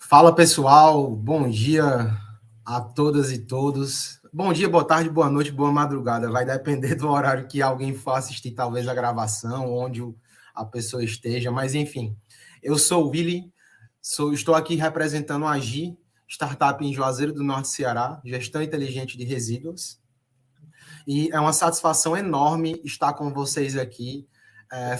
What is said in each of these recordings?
Fala pessoal, bom dia a todas e todos. Bom dia, boa tarde, boa noite, boa madrugada. Vai depender do horário que alguém for assistir, talvez a gravação, onde a pessoa esteja, mas enfim. Eu sou o Willy, estou aqui representando a AGI, startup em Juazeiro do Norte, Ceará, gestão inteligente de resíduos. E é uma satisfação enorme estar com vocês aqui,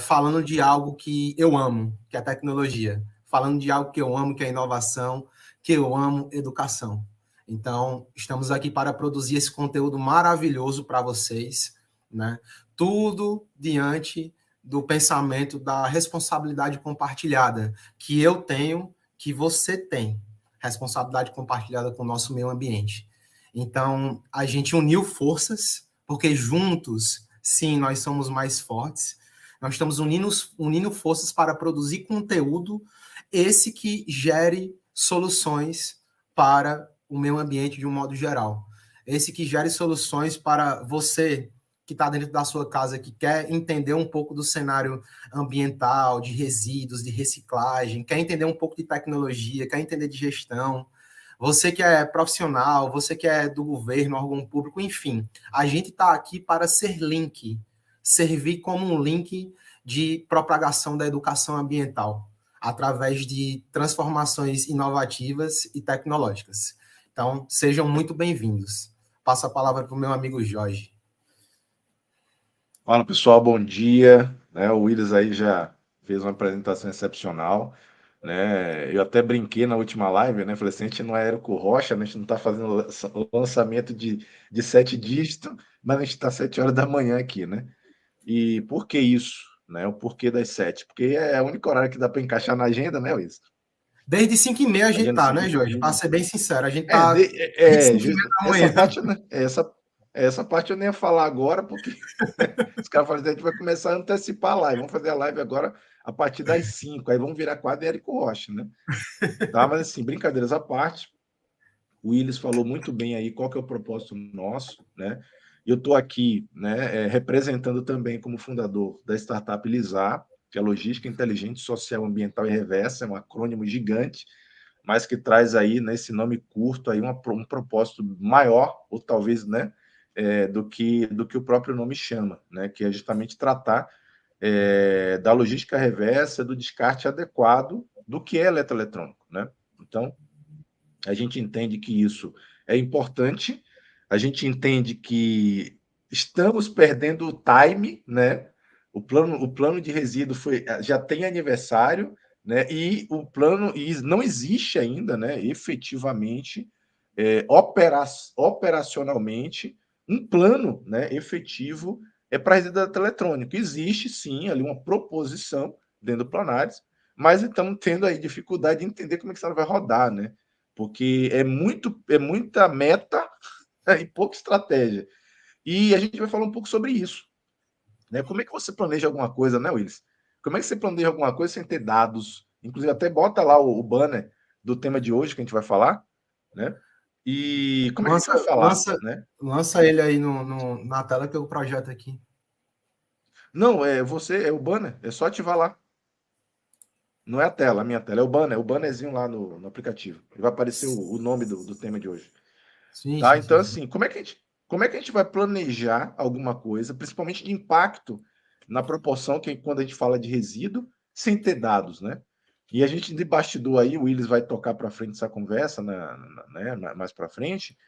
falando de algo que eu amo, que é a tecnologia. Falando de algo que eu amo, que é inovação, que eu amo, educação. Então, estamos aqui para produzir esse conteúdo maravilhoso para vocês, né? Tudo diante do pensamento da responsabilidade compartilhada que eu tenho, que você tem. Responsabilidade compartilhada com o nosso meio ambiente. Então, a gente uniu forças, porque juntos, sim, nós somos mais fortes. Nós estamos unindo forças para produzir conteúdo, esse que gere soluções para o meio ambiente de um modo geral. Esse que gere soluções para você que está dentro da sua casa, que quer entender um pouco do cenário ambiental, de resíduos, de reciclagem, quer entender um pouco de tecnologia, quer entender de gestão, você que é profissional, você que é do governo, órgão público, enfim, a gente está aqui para ser link, servir como um link de propagação da educação ambiental, através de transformações inovativas e tecnológicas. Então, sejam muito bem-vindos. Passo a palavra para o meu amigo Jorge. Fala pessoal, bom dia. O Willis aí já fez uma apresentação excepcional, né? Eu até brinquei na última live, né? Falei assim, a gente não é Érico Rocha, né? A gente não está fazendo lançamento de 7 dígitos, mas a gente está 7 horas da manhã aqui, né? E por que isso? Né? O porquê das 7? Porque é o único horário que dá para encaixar na agenda, né, Willis? Desde 5h30 a gente Agenda tá, né, sempre Jorge? Para corrida. ser bem sincero, a gente É, tá de- desde é, é, 5h30 da essa manhã. parte, né? Essa parte eu nem ia falar agora, porque os caras falam assim, a gente vai começar a antecipar a live. Vamos fazer a live agora a partir das 5. Aí vamos virar quadro Érico Rocha, né? Tá, mas assim, brincadeiras à parte, o Willis falou muito bem aí qual que é o propósito nosso, né? Eu estou aqui, né, representando também como fundador da startup Lisar, que é Logística Inteligente Social Ambiental e Reversa, é um acrônimo gigante, mas que traz aí, nesse nome curto, aí um propósito maior, ou talvez, né, do que o próprio nome chama, né, que é justamente tratar da logística reversa, do descarte adequado do que é eletroeletrônico, né? Então, a gente entende que isso é importante, a gente entende que estamos perdendo o time, né? O plano de resíduo já tem aniversário, né? E o plano e não existe ainda, né? Efetivamente, operacionalmente, um plano, né? Efetivo para resíduo eletrônico. Existe sim ali uma proposição dentro do Planares, mas estamos tendo aí dificuldade de entender como é que isso vai rodar, né? Porque é muita meta e pouca estratégia. E a gente vai falar um pouco sobre isso, né? Como é que você planeja alguma coisa, né, Willis? Como é que você planeja alguma coisa sem ter dados? Inclusive, até bota lá o banner do tema de hoje que a gente vai falar, né? E como é que a gente Lança, vai falar, lança, né? lança ele aí na tela que eu projeto aqui. Não, é o banner, é só ativar lá. Não é a tela, a minha tela, é o bannerzinho lá no aplicativo. E vai aparecer o nome do tema de hoje. Sim, Tá? sim, Então, sim, sim. assim, como é que a gente vai planejar alguma coisa, principalmente de impacto, na proporção que quando a gente fala de resíduo, sem ter dados, né? E a gente de bastidor aí, o Willis vai tocar para frente essa conversa, né, mais para frente.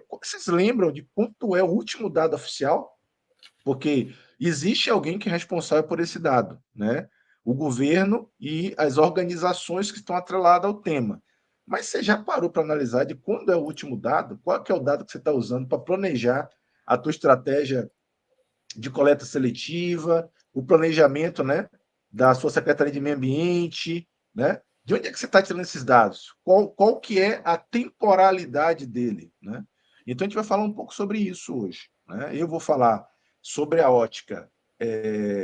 Vocês lembram de quanto é o último dado oficial? Porque existe alguém que é responsável por esse dado, né? O governo e as organizações que estão atreladas ao tema. Mas você já parou para analisar de quando é o último dado? Qual que é o dado que você está usando para planejar a tua estratégia de coleta seletiva, o planejamento, né, da sua Secretaria de Meio Ambiente, né? De onde é que você está tirando esses dados? Qual que é a temporalidade dele, né? Então a gente vai falar um pouco sobre isso hoje, né? Eu vou falar sobre a ótica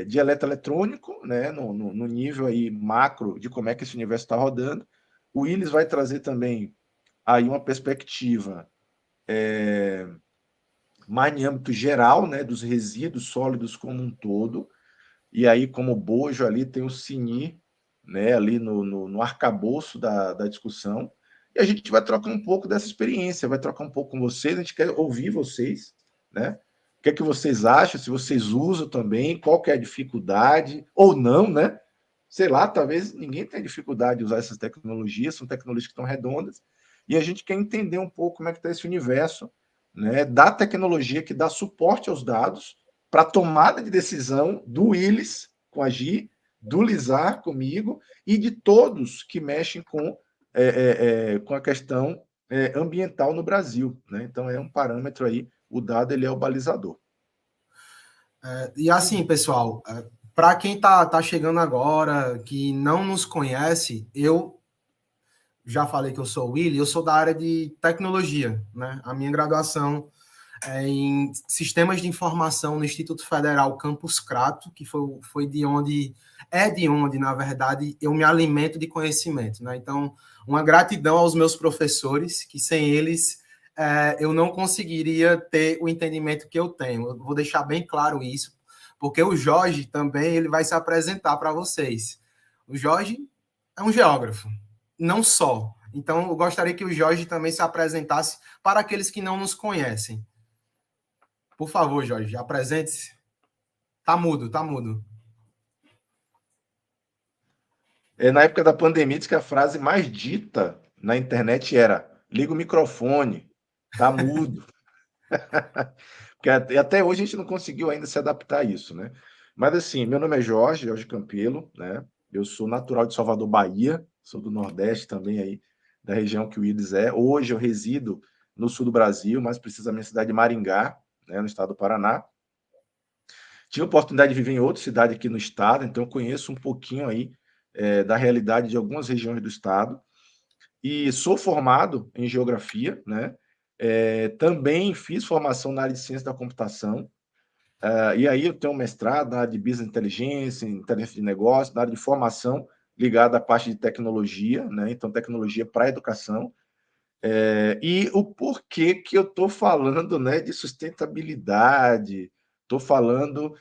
de eletroeletrônico, né, no nível aí macro de como é que esse universo está rodando. O Willis vai trazer também aí uma perspectiva mais em âmbito geral, né, dos resíduos sólidos como um todo. E aí, como bojo ali, tem o CINI, né, ali no arcabouço da discussão, e a gente vai trocar um pouco dessa experiência, vai trocar um pouco com vocês, a gente quer ouvir vocês, né? O que é que vocês acham, se vocês usam também, qual que é a dificuldade, ou não, né? Sei lá, talvez ninguém tenha dificuldade de usar essas tecnologias, são tecnologias que estão redondas, e a gente quer entender um pouco como é que está esse universo, né, da tecnologia que dá suporte aos dados para tomada de decisão do Willis com a Gi, do Lizar comigo e de todos que mexem com a questão ambiental no Brasil. Né? Então, é um parâmetro aí, o dado ele é o balizador. E assim, pessoal, para quem tá chegando agora, que não nos conhece, eu já falei que eu sou o Willy, eu sou da área de tecnologia, né? A minha graduação é em Sistemas de Informação no Instituto Federal Campus Crato, que foi de onde, na verdade, eu me alimento de conhecimento, né? Então, uma gratidão aos meus professores, que sem eles eu não conseguiria ter o entendimento que eu tenho. Eu vou deixar bem claro isso, porque o Jorge também ele vai se apresentar para vocês. O Jorge é um geógrafo, não só. Então, eu gostaria que o Jorge também se apresentasse para aqueles que não nos conhecem. Por favor, Jorge, apresente-se. Tá mudo, tá mudo. Na época da pandemia, diz que a frase mais dita na internet era: liga o microfone, tá mudo. Porque até hoje a gente não conseguiu ainda se adaptar a isso, né? Mas assim, meu nome é Jorge Campelo, né? Eu sou natural de Salvador, Bahia, sou do Nordeste também aí, da região que o Willis é. Hoje eu resido no sul do Brasil, mais precisamente na cidade de Maringá, né, no estado do Paraná. Tive a oportunidade de viver em outra cidade aqui no estado, então eu conheço um pouquinho aí da realidade de algumas regiões do estado. E sou formado em geografia, né? Também fiz formação na área de ciência da computação. E aí eu tenho um mestrado na área de business intelligence, inteligência de negócio, na área de formação ligada à parte de tecnologia, né? Então, tecnologia para a educação. E o porquê que eu estou falando, né, de sustentabilidade, estou falando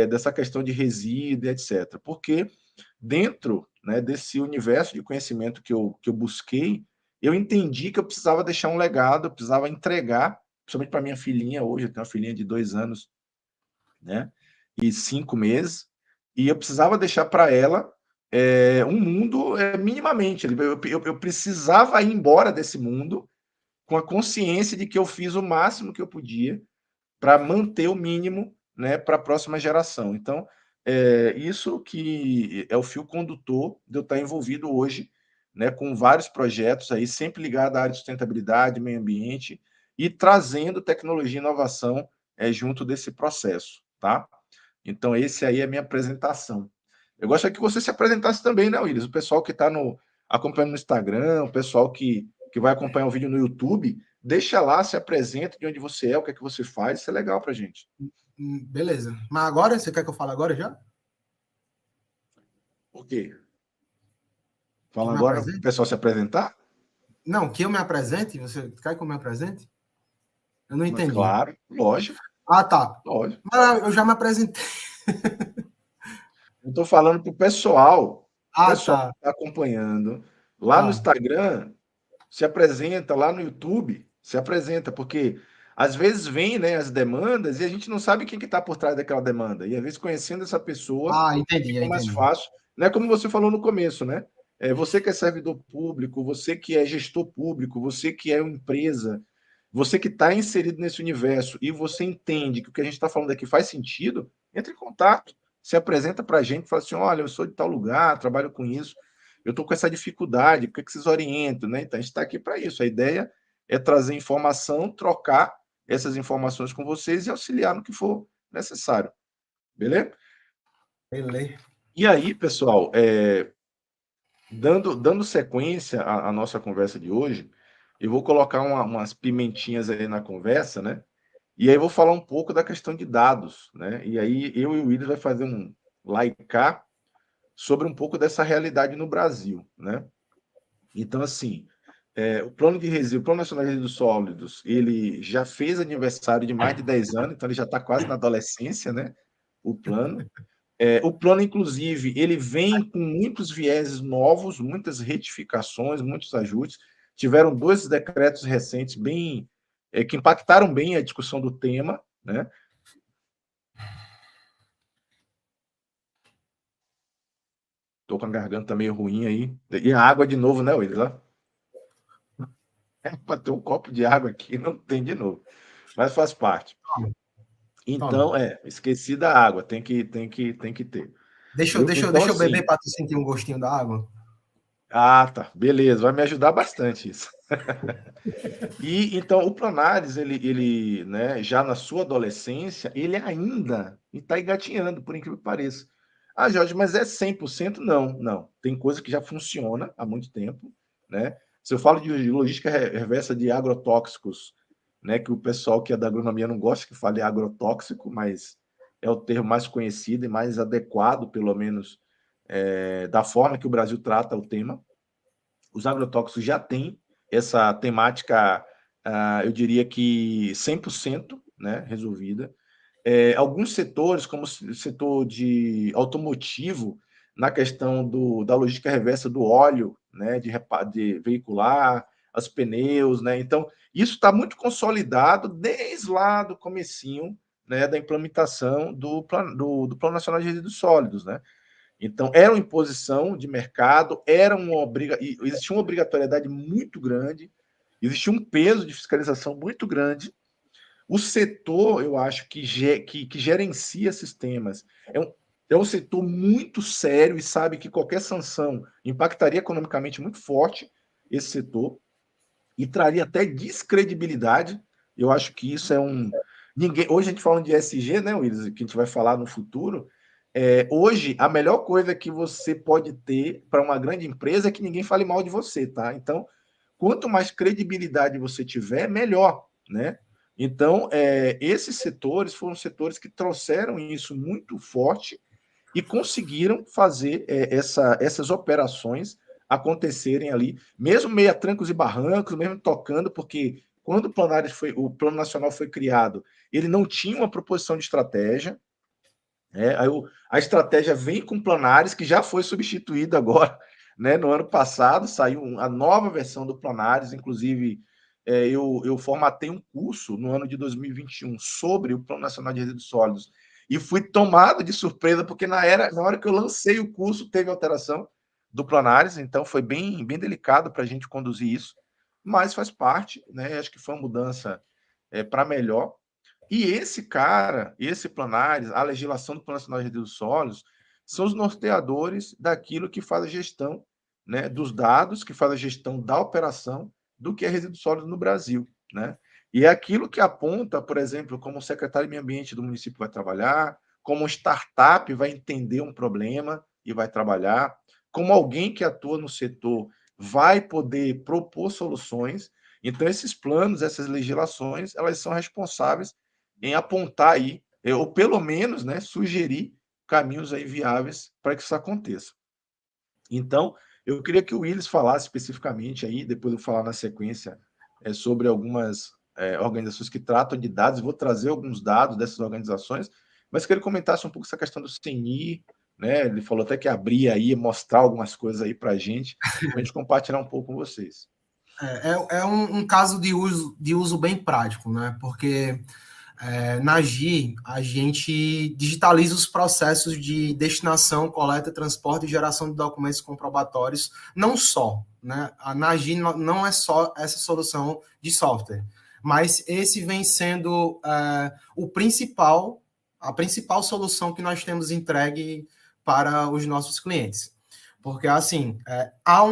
dessa questão de resíduo, etc. Porque dentro, né, desse universo de conhecimento que eu busquei, eu entendi que eu precisava deixar um legado, eu precisava entregar, principalmente para minha filhinha hoje, eu tenho uma filhinha de 2 anos, né, e 5 meses, e eu precisava deixar para ela um mundo minimamente. Eu precisava ir embora desse mundo com a consciência de que eu fiz o máximo que eu podia para manter o mínimo, né, para a próxima geração. Então, isso que é o fio condutor de eu estar envolvido hoje, né, com vários projetos aí, sempre ligado à área de sustentabilidade, meio ambiente e trazendo tecnologia e inovação junto desse processo, tá? Então, esse aí é a minha apresentação. Eu gostaria que você se apresentasse também, né, Willis? O pessoal que está acompanhando no Instagram, o pessoal que vai acompanhar o vídeo no YouTube, deixa lá, se apresenta de onde você é, o que é que você faz, isso é legal para gente. Beleza. Mas agora, você quer que eu fale agora já? Por quê? Que Fala me agora o apresente? pessoal se apresentar? Não, que eu me apresente? Você quer que eu me apresente? Eu não Mas, entendi. claro, lógico, Ah, tá. lógico. Mas eu já me apresentei. Eu estou falando para o Ah, pessoal tá. que está acompanhando lá no Ah, Instagram, se apresenta lá no YouTube, se apresenta, porque às vezes vem, né, as demandas e a gente não sabe quem que está por trás daquela demanda. E às vezes conhecendo essa pessoa entendi, fica mais entendi. fácil, né? Como você falou no começo, né? Você que é servidor público, você que é gestor público, você que é uma empresa, você que está inserido nesse universo e você entende que o que a gente está falando aqui faz sentido, entre em contato, se apresenta para a gente, fala assim, olha, eu sou de tal lugar, trabalho com isso, eu estou com essa dificuldade, o que, é que vocês orientam, né? Então, a gente está aqui para isso. A ideia é trazer informação, trocar essas informações com vocês e auxiliar no que for necessário. Beleza? Beleza. E aí, pessoal, dando sequência à nossa conversa de hoje, eu vou colocar umas pimentinhas aí na conversa, né? E aí eu vou falar um pouco da questão de dados, né? E aí eu e o Willis vai fazer um laicar sobre um pouco dessa realidade no Brasil, né? Então, assim, o Plano de Resíduos, o Plano Nacional de Resíduos Sólidos, ele já fez aniversário de mais de 10 anos, então ele já está quase na adolescência, né? O plano. O plano, inclusive, ele vem com muitos vieses novos, muitas retificações, muitos ajustes. Tiveram 2 decretos recentes que impactaram bem a discussão do tema, né? Estou com a garganta meio ruim aí. E a água de novo, né, Willis? Para ter um copo de água aqui, não tem de novo. Mas faz parte. Toma, toma. Então, esqueci da água, tem que ter. Viu? Então, Deixa eu beber assim. para tu sentir um gostinho da água. Ah, tá. Beleza, vai me ajudar bastante isso. E então o Planares, ele, né, já na sua adolescência, ele ainda está engatinhando, por incrível que pareça. Ah, Jorge, mas é 100%? Não, não. Tem coisa que já funciona há muito tempo, né? Se eu falo de logística reversa de agrotóxicos, né, que o pessoal que é da agronomia não gosta que fale agrotóxico, mas é o termo mais conhecido e mais adequado, pelo menos, da forma que o Brasil trata o tema. Os agrotóxicos já têm essa temática, eu diria que 100%, né, resolvida. Alguns setores, como o setor de automotivo, na questão da logística reversa do óleo, né, de veicular, os pneus, né? Então, isso está muito consolidado desde lá do comecinho, né, da implementação do Plano Nacional de Resíduos Sólidos, né? Então, era uma imposição de mercado, existia uma obrigatoriedade muito grande, existia um peso de fiscalização muito grande. O setor, eu acho, que gerencia sistemas, é um setor muito sério e sabe que qualquer sanção impactaria economicamente muito forte esse setor e traria até descredibilidade. Eu acho que isso é um. Hoje a gente falando de ESG, né, Willis, que a gente vai falar no futuro. Hoje, a melhor coisa que você pode ter para uma grande empresa é que ninguém fale mal de você, tá? Então, quanto mais credibilidade você tiver, melhor, né? Então, esses setores foram setores que trouxeram isso muito forte e conseguiram fazer essas operações acontecerem ali, mesmo meio a trancos e barrancos, mesmo tocando, porque quando o Plano Nacional foi criado, ele não tinha uma proposição de estratégia. A estratégia vem com Planares, que já foi substituído agora, né? No ano passado saiu a nova versão do Planares, inclusive eu formatei um curso no ano de 2021 sobre o Plano Nacional de Resíduos Sólidos e fui tomado de surpresa, porque na hora que eu lancei o curso teve alteração do Planares, então foi bem delicado para a gente conduzir isso, mas faz parte, né? Acho que foi uma mudança para melhor. E esse Planares, a legislação do Plano Nacional de Resíduos Sólidos, são os norteadores daquilo que faz a gestão, né, dos dados, que faz a gestão da operação do que é resíduos sólidos no Brasil, né? E é aquilo que aponta, por exemplo, como o secretário de Meio Ambiente do município vai trabalhar, como um startup vai entender um problema e vai trabalhar, como alguém que atua no setor vai poder propor soluções. Então, esses planos, essas legislações, elas são responsáveis em apontar aí, ou pelo menos, né, sugerir caminhos aí viáveis para que isso aconteça. Então, eu queria que o Willis falasse especificamente aí, depois eu falar na sequência sobre algumas organizações que tratam de dados, vou trazer alguns dados dessas organizações, mas queria que ele comentasse um pouco essa questão do CNI, né? Ele falou até que abria aí, mostrar algumas coisas aí para a gente compartilhar um pouco com vocês. É um caso de uso bem prático, né? Porque na GI, a gente digitaliza os processos de destinação, coleta, transporte e geração de documentos comprobatórios, não só, né? Na GI não é só essa solução de software, mas esse vem sendo a principal solução que nós temos entregue para os nossos clientes. Porque, assim, há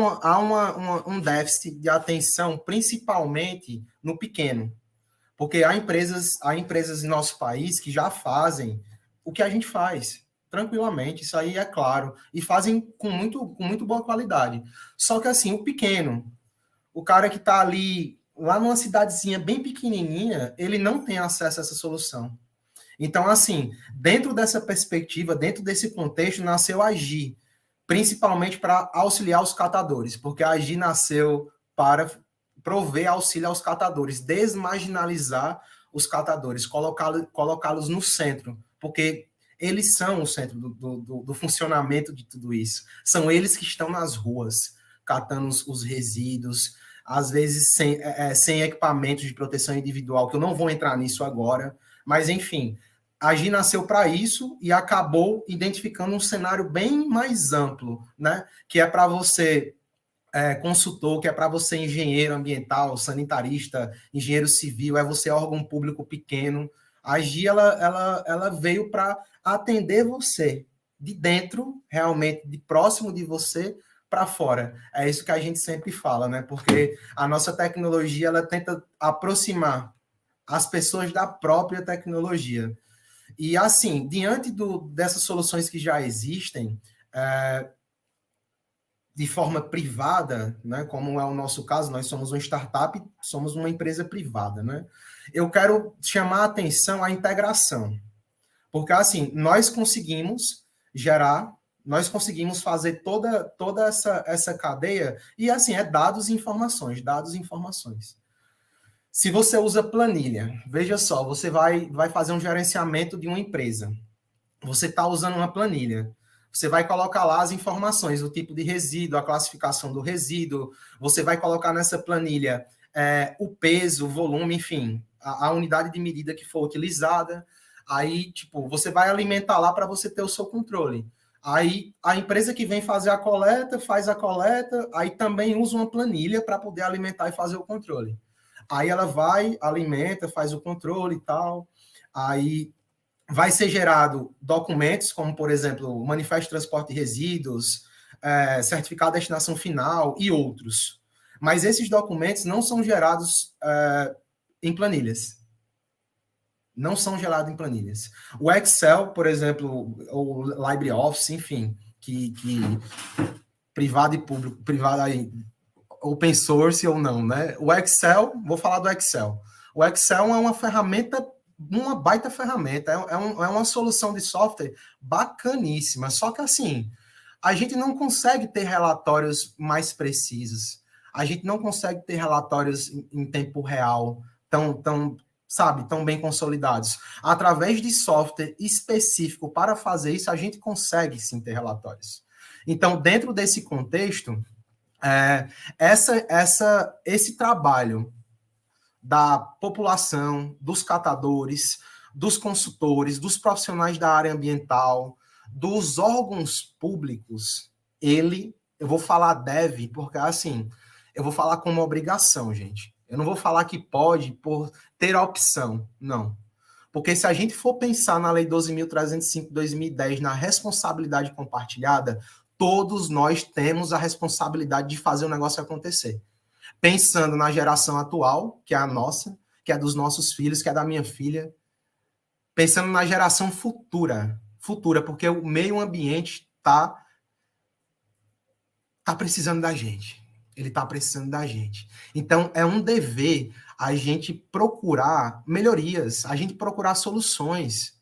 um déficit de atenção, principalmente no pequeno, porque há empresas em nosso país que já fazem o que a gente faz, tranquilamente, isso aí é claro, e fazem com muito boa qualidade. Só que assim, o pequeno, o cara que está ali, lá numa cidadezinha bem pequenininha, ele não tem acesso a essa solução. Então, assim, dentro dessa perspectiva, dentro desse contexto, nasceu a AGI, principalmente para auxiliar os catadores, porque a AGI nasceu para prover auxílio aos catadores, desmarginalizar os catadores, colocá-los no centro, porque eles são o centro do funcionamento de tudo isso. São eles que estão nas ruas, catando os resíduos, às vezes sem equipamentos de proteção individual, que eu não vou entrar nisso agora, mas, enfim, a Gi nasceu para isso e acabou identificando um cenário bem mais amplo, né? Que é para você, consultor, que é para você engenheiro ambiental, sanitarista, engenheiro civil, é você órgão público pequeno. A Gi, ela veio para atender você, de dentro, realmente, de próximo de você, para fora. É isso que a gente sempre fala, né? Porque a nossa tecnologia, ela tenta aproximar as pessoas da própria tecnologia. E, assim, diante dessas soluções que já existem, de forma privada, né, como é o nosso caso, nós somos uma startup, somos uma empresa privada, né? Eu quero chamar a atenção à integração, porque, assim, nós conseguimos gerar, nós conseguimos fazer toda essa cadeia, e, assim, é dados e informações, dados e informações. Se você usa planilha, veja só, você vai fazer um gerenciamento de uma empresa. Você está usando uma planilha. Você vai colocar lá as informações, o tipo de resíduo, a classificação do resíduo. Você vai colocar nessa planilha o peso, o volume, enfim, a unidade de medida que for utilizada. Aí, tipo, você vai alimentar lá para você ter o seu controle. Aí, a empresa que vem fazer a coleta, faz a coleta, aí também usa uma planilha para poder alimentar e fazer o controle. Aí ela vai, alimenta, faz o controle e tal. Aí vai ser gerado documentos, como, por exemplo, o Manifesto de Transporte de Resíduos, Certificado de Destinação Final e outros. Mas esses documentos não são gerados em planilhas. Não são gerados em planilhas. O Excel, por exemplo, ou LibreOffice, enfim, que privado e público, privado aí, open source ou não, né? O Excel, vou falar do Excel. O Excel é uma ferramenta, uma baita ferramenta, é uma solução de software bacaníssima, só que assim, a gente não consegue ter relatórios mais precisos, a gente não consegue ter relatórios em tempo real, tão bem consolidados. Através de software específico para fazer isso, a gente consegue sim ter relatórios. Então, dentro desse contexto, esse trabalho da população, dos catadores, dos consultores, dos profissionais da área ambiental, dos órgãos públicos, eu vou falar deve, porque assim, eu vou falar como obrigação, gente. Eu não vou falar que pode por ter a opção, não. Porque se a gente for pensar na Lei 12.305 de 2010, na responsabilidade compartilhada, todos nós temos a responsabilidade de fazer o negócio acontecer. Pensando na geração atual, que é a nossa, que é dos nossos filhos, que é da minha filha. Pensando na geração futura, porque o meio ambiente tá precisando da gente. Ele está precisando da gente. Então, é um dever a gente procurar melhorias, a gente procurar soluções.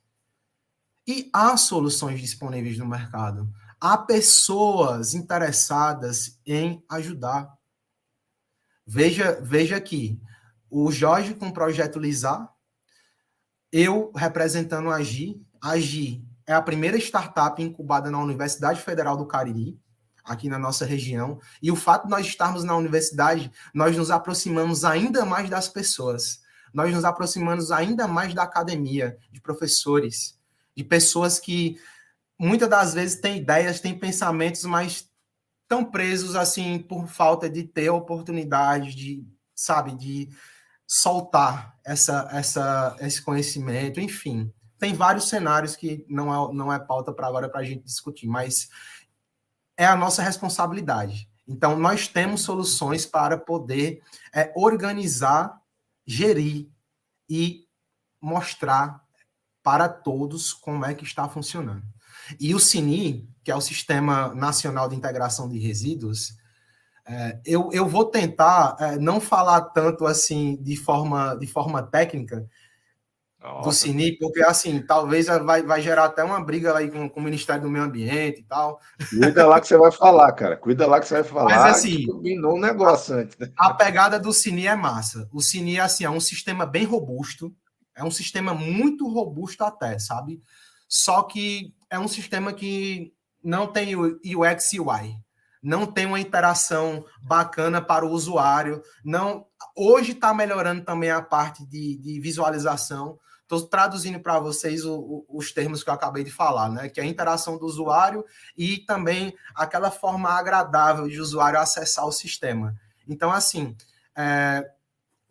E há soluções disponíveis no mercado. Há pessoas interessadas em ajudar. Veja aqui, o Jorge com o projeto Lisar, eu representando a AGI. A AGI é a primeira startup incubada na Universidade Federal do Cariri, aqui na nossa região, e o fato de nós estarmos na universidade, nós nos aproximamos ainda mais das pessoas, nós nos aproximamos ainda mais da academia, de professores, de pessoas que muitas das vezes têm ideias, têm pensamentos, mas estão presos assim por falta de ter oportunidade de soltar esse conhecimento, enfim. Tem vários cenários que não é pauta para agora para a gente discutir, mas é a nossa responsabilidade. Então, nós temos soluções para poder organizar, gerir e mostrar para todos como é que está funcionando. E o SINI, que é o Sistema Nacional de Integração de Resíduos, eu vou tentar não falar tanto assim de forma técnica do SINI, porque assim, talvez vai gerar até uma briga aí com o Ministério do Meio Ambiente e tal. Cuida lá que você vai falar, cara. Cuida lá que você vai falar. Mas assim, que combinou um negócio antes, né? A pegada do SINI é massa. O SINI assim, é um sistema bem robusto, é um sistema muito robusto até, sabe? só que é um sistema que não tem o UX e UI, não tem uma interação bacana para o usuário. Não, hoje está melhorando também a parte de visualização. Estou traduzindo para vocês os termos que eu acabei de falar, né? Que é a interação do usuário e também aquela forma agradável de o usuário acessar o sistema. Então, assim,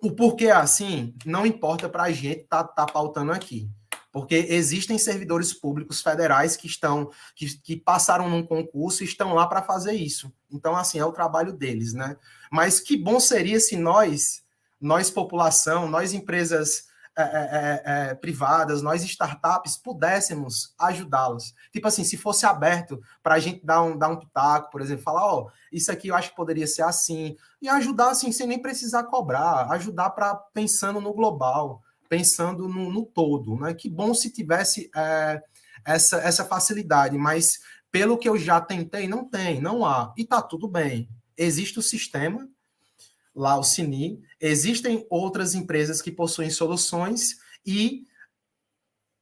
o porquê é assim não importa para a gente tá pautando aqui. Porque existem servidores públicos federais que passaram num concurso e estão lá para fazer isso. Então, assim, é o trabalho deles, né? Mas que bom seria se nós população, nós empresas privadas, nós startups, pudéssemos ajudá-los. Tipo assim, se fosse aberto para a gente dar um pitaco, por exemplo, falar, ó, isso aqui eu acho que poderia ser assim, e ajudar assim, sem nem precisar cobrar, ajudar para pensando no global, pensando no todo, né? Que bom se tivesse essa facilidade, mas pelo que eu já tentei, não tem, não há, e tá tudo bem. Existe o sistema, lá o Cini, existem outras empresas que possuem soluções e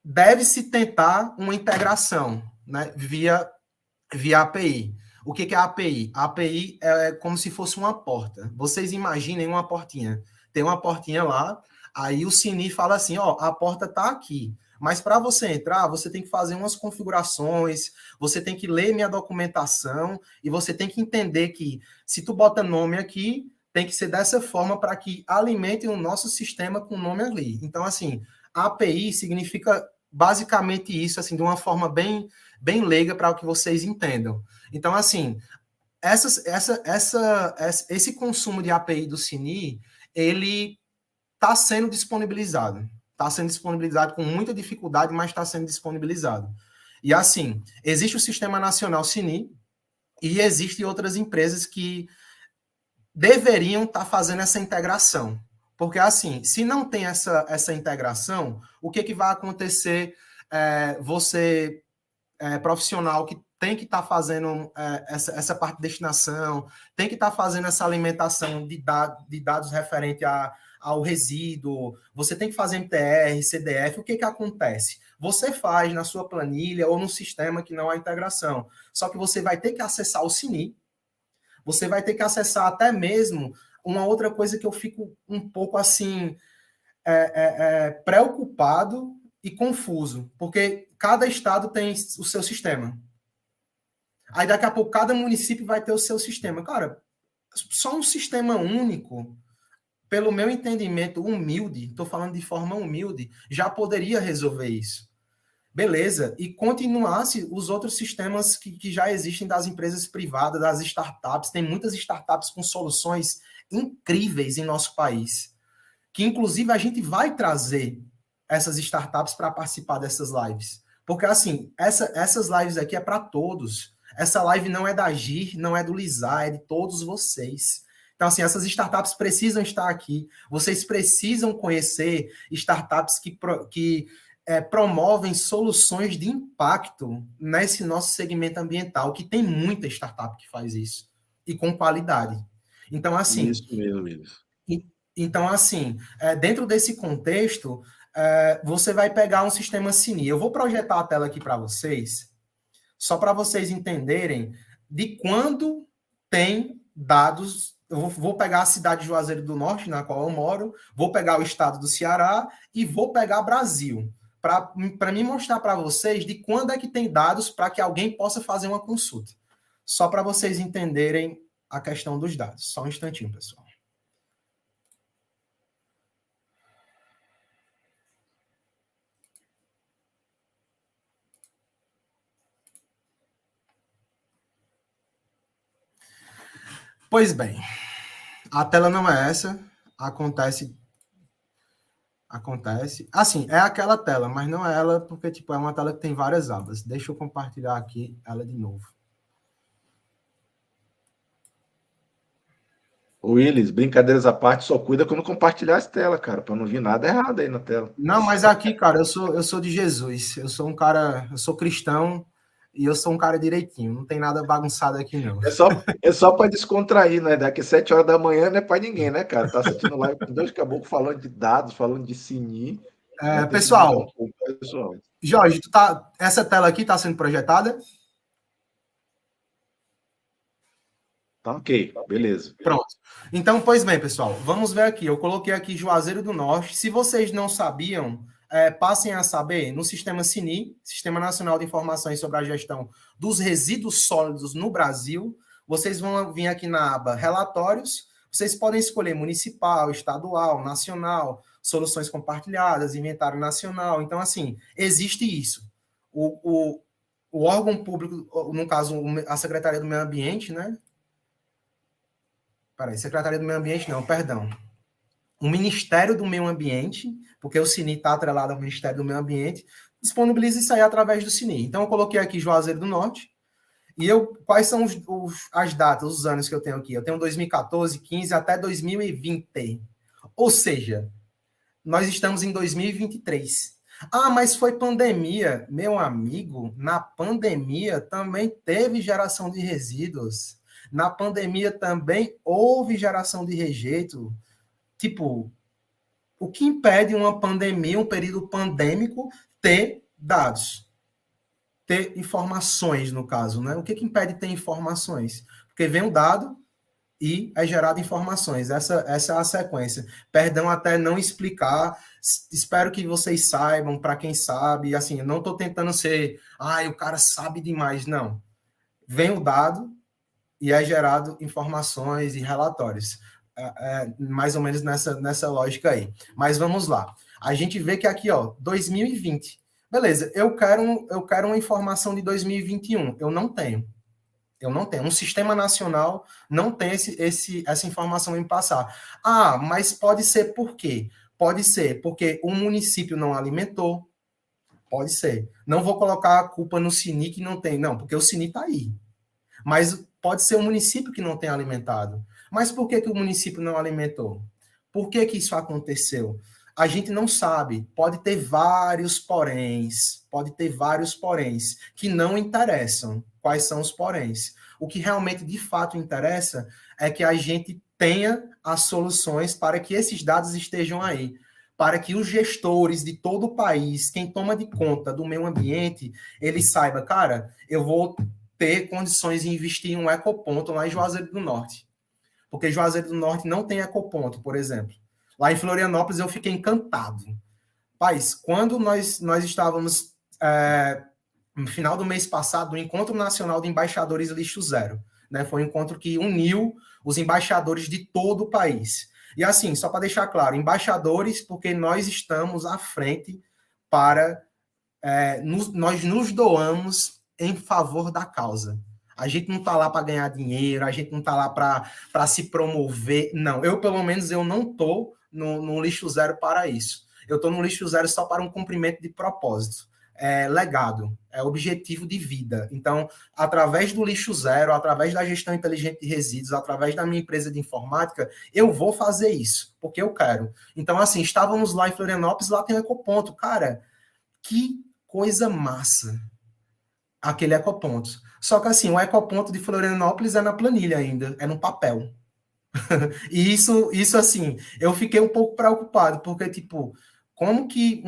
deve-se tentar uma integração, né, via API. O que é a API? A API é como se fosse uma porta. Vocês imaginem uma portinha. Tem uma portinha lá, aí o Cini fala assim, ó, a porta está aqui. Mas para você entrar, você tem que fazer umas configurações, você tem que ler minha documentação e você tem que entender que se tu bota nome aqui, tem que ser dessa forma para que alimente o nosso sistema com o nome ali. Então, assim, a API significa basicamente isso, assim, de uma forma bem leiga para que vocês entendam. Então, assim, esse consumo de API do Cini, ele está sendo disponibilizado. Está sendo disponibilizado com muita dificuldade, mas está sendo disponibilizado. E, assim, existe o Sistema Nacional Cini e existem outras empresas que deveriam estar fazendo essa integração. Porque, assim, se não tem essa integração, o que vai acontecer? Você, profissional que tem que estar fazendo essa parte de destinação, tem que estar fazendo essa alimentação de dados referente ao resíduo, você tem que fazer MTR, CDF, o que acontece? Você faz na sua planilha ou no sistema que não há integração. Só que você vai ter que acessar o Cini, você vai ter que acessar até mesmo uma outra coisa que eu fico um pouco assim preocupado e confuso, porque cada estado tem o seu sistema. Aí daqui a pouco cada município vai ter o seu sistema. Cara, só um sistema único, pelo meu entendimento humilde, estou falando de forma humilde, já poderia resolver isso. Beleza, e continuasse os outros sistemas que já existem das empresas privadas, das startups. Tem muitas startups com soluções incríveis em nosso país, que inclusive a gente vai trazer essas startups para participar dessas lives. Porque, assim, essas lives aqui é para todos. Essa live não é da GIR, não é do Lizar, é de todos vocês. Então, assim, essas startups precisam estar aqui. Vocês precisam conhecer startups que promovem soluções de impacto nesse nosso segmento ambiental, que tem muita startup que faz isso, e com qualidade. Então, assim... Isso mesmo, isso. Então, assim, dentro desse contexto, você vai pegar um sistema Cini. Eu vou projetar a tela aqui para vocês, só para vocês entenderem de quando tem dados. Eu vou pegar a cidade de Juazeiro do Norte, na qual eu moro, vou pegar o estado do Ceará e vou pegar Brasil, para me mostrar para vocês de quando é que tem dados para que alguém possa fazer uma consulta. Só para vocês entenderem a questão dos dados. Só um instantinho, pessoal. Pois bem, a tela não é essa, acontece, assim, é aquela tela, mas não é ela, porque, tipo, é uma tela que tem várias abas. Deixa eu compartilhar aqui ela de novo. Willis, brincadeiras à parte, só cuida quando compartilhar as telas, cara, para não vir nada errado aí na tela. Não, mas aqui, cara, eu sou de Jesus, eu sou cristão, e eu sou um cara direitinho, não tem nada bagunçado aqui, não. É só para descontrair, né? Daqui 7 horas da manhã não é para ninguém, né, cara? Tá assistindo live com dois caboclos falando de dados, falando de Cini. Vai ter que mudar um Pessoal, pouco, pessoal. Jorge, essa tela aqui está sendo projetada? Tá ok, beleza. Pronto. Então, pois bem, pessoal, vamos ver aqui. Eu coloquei aqui Juazeiro do Norte. Se vocês não sabiam, passem a saber, no sistema SINI, Sistema Nacional de Informações sobre a Gestão dos Resíduos Sólidos no Brasil, vocês vão vir aqui na aba Relatórios. Vocês podem escolher municipal, estadual, nacional, soluções compartilhadas, inventário nacional. Então, assim, existe isso. O órgão público, no caso, a Secretaria do Meio Ambiente, né? Peraí, Secretaria do Meio Ambiente, não, perdão. O Ministério do Meio Ambiente, porque o CINI está atrelado ao Ministério do Meio Ambiente, disponibiliza isso aí através do CINI. Então, eu coloquei aqui Juazeiro do Norte, e quais são as datas, os anos que eu tenho aqui? Eu tenho 2014, 15 até 2020. Ou seja, nós estamos em 2023. Ah, mas foi pandemia. Meu amigo, na pandemia também teve geração de resíduos. Na pandemia também houve geração de rejeito. Tipo, o que impede uma pandemia, um período pandêmico, ter dados? Ter informações, no caso, né? O que impede ter informações? Porque vem o dado e é gerado informações. Essa é a sequência. Perdão até não explicar. Espero que vocês saibam, para quem sabe. Assim, eu não estou tentando ser, o cara sabe demais. Não. Vem o dado, e é gerado informações e relatórios. Mais ou menos nessa lógica aí. Mas vamos lá. A gente vê que aqui, ó, 2020. Beleza, eu quero uma informação de 2021. Eu não tenho. Um sistema nacional não tem essa informação em passar. Ah, mas pode ser por quê? Pode ser porque o município não alimentou. Pode ser. Não vou colocar a culpa no CINI que não tem. Não, porque o CINI está aí. Mas pode ser o município que não tem alimentado. Mas por que o município não alimentou? Por que isso aconteceu? A gente não sabe. Pode ter vários poréns. Que não interessam. Quais são os poréns? O que realmente, de fato, interessa é que a gente tenha as soluções para que esses dados estejam aí. Para que os gestores de todo o país, quem toma de conta do meio ambiente, ele saiba, cara, eu vou ter condições de investir em um ecoponto lá em Juazeiro do Norte. Porque Juazeiro do Norte não tem ecoponto, por exemplo. Lá em Florianópolis eu fiquei encantado. Paz, quando nós estávamos no final do mês passado, no Encontro Nacional de Embaixadores Lixo Zero, né? Foi um encontro que uniu os embaixadores de todo o país. E assim, só para deixar claro, embaixadores, porque nós estamos à frente para... nós nos doamos em favor da causa. A gente não está lá para ganhar dinheiro, a gente não está lá para se promover. Não, pelo menos, eu não estou no lixo zero para isso. Eu estou no lixo zero só para um cumprimento de propósito. Legado, objetivo de vida. Então, através do lixo zero, através da gestão inteligente de resíduos, através da minha empresa de informática, eu vou fazer isso, porque eu quero. Então, assim, estávamos lá em Florianópolis, lá tem um ecoponto. Cara, que coisa massa aquele ecoponto. Só que assim, o ecoponto de Florianópolis é na planilha ainda, é no papel. E isso assim, eu fiquei um pouco preocupado, porque, tipo, como que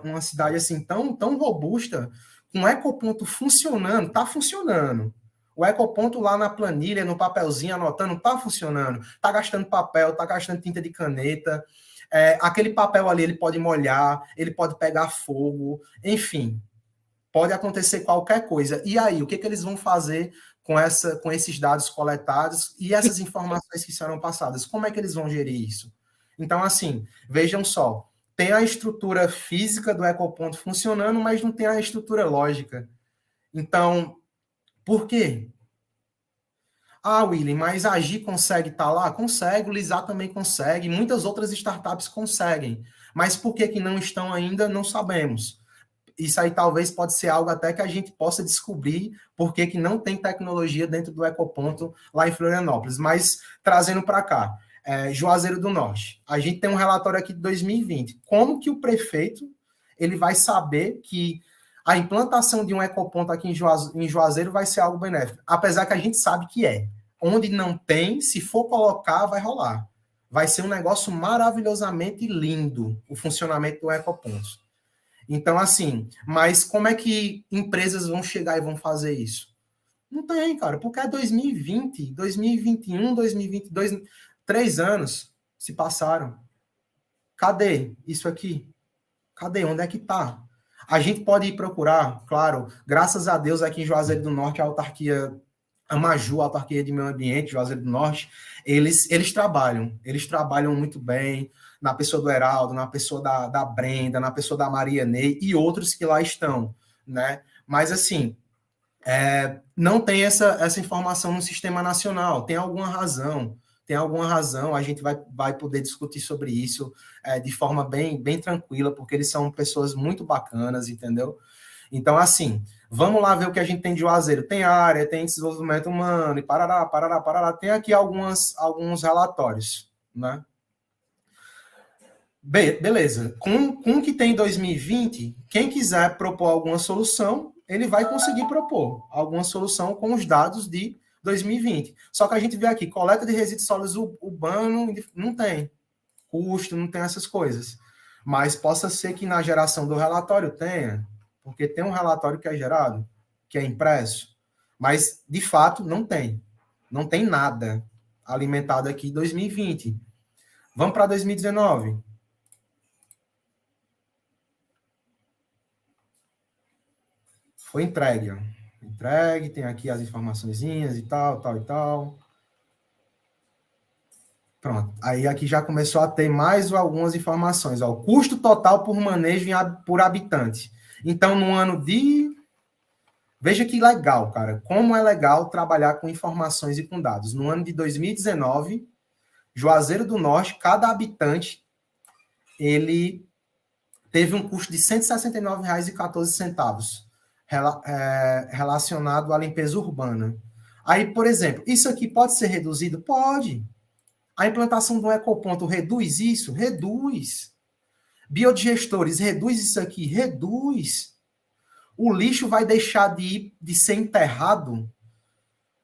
uma cidade assim tão robusta, com um ecoponto funcionando, tá funcionando. O ecoponto lá na planilha, no papelzinho, anotando, tá funcionando. Tá gastando papel, tá gastando tinta de caneta. Aquele papel ali, ele pode molhar, ele pode pegar fogo, enfim, pode acontecer qualquer coisa. E aí, o que eles vão fazer com esses dados coletados e essas informações que serão passadas? Como é que eles vão gerir isso? Então, assim, vejam só, tem a estrutura física do ecoponto funcionando, mas não tem a estrutura lógica. Então, por quê? Ah, William, mas a Agi consegue estar lá? Consegue, o Lisá também consegue, muitas outras startups conseguem. Mas por que não estão ainda, não sabemos. Isso aí talvez pode ser algo até que a gente possa descobrir por que não tem tecnologia dentro do ecoponto lá em Florianópolis. Mas trazendo para cá, Juazeiro do Norte. A gente tem um relatório aqui de 2020. Como que o prefeito ele vai saber que a implantação de um ecoponto aqui em Juazeiro vai ser algo benéfico? Apesar que a gente sabe que é. Onde não tem, se for colocar, vai rolar. vai ser um negócio maravilhosamente lindo, o funcionamento do Ecopontos. Então, assim, mas como é que empresas vão chegar e vão fazer isso? Não tem, cara, porque é 2020, 2021, 2022, 3 anos se passaram. Cadê isso aqui? Cadê? Onde é que tá? A gente pode ir procurar, claro, graças a Deus aqui em Juazeiro do Norte, a autarquia Amaju, a autarquia de meio ambiente, Juazeiro do Norte, eles trabalham muito bem, na pessoa do Heraldo, na pessoa da Brenda, na pessoa da Maria Ney e outros que lá estão, né? Mas, assim, não tem essa informação no sistema nacional, tem alguma razão, a gente vai poder discutir sobre isso de forma bem tranquila, porque eles são pessoas muito bacanas, entendeu? Então, assim, vamos lá ver o que a gente tem de Juazeiro. Tem área, tem desenvolvimento humano, e parará. Tem aqui alguns relatórios, né? Beleza. Com o que tem em 2020, quem quiser propor alguma solução, ele vai conseguir propor alguma solução com os dados de 2020. Só que a gente vê aqui, coleta de resíduos sólidos urbano, não tem custo, não tem essas coisas. Mas possa ser que na geração do relatório tenha, porque tem um relatório que é gerado, que é impresso, mas de fato não tem. Não tem nada alimentado aqui em 2020. Vamos para 2019. Foi entregue, ó. Entregue, tem aqui as informaçõezinhas e tal. Pronto. Aí aqui já começou a ter mais algumas informações. Ó. O custo total por manejo por habitante. Então, no ano de... Veja que legal, cara. Como é legal trabalhar com informações e com dados. No ano de 2019, Juazeiro do Norte, cada habitante, ele teve um custo de R$ 169,14 relacionado à limpeza urbana. Aí, por exemplo, isso aqui pode ser reduzido? Pode. A implantação do ecoponto reduz isso? Reduz. Biodigestores, reduz isso aqui? Reduz. O lixo vai deixar de ser enterrado?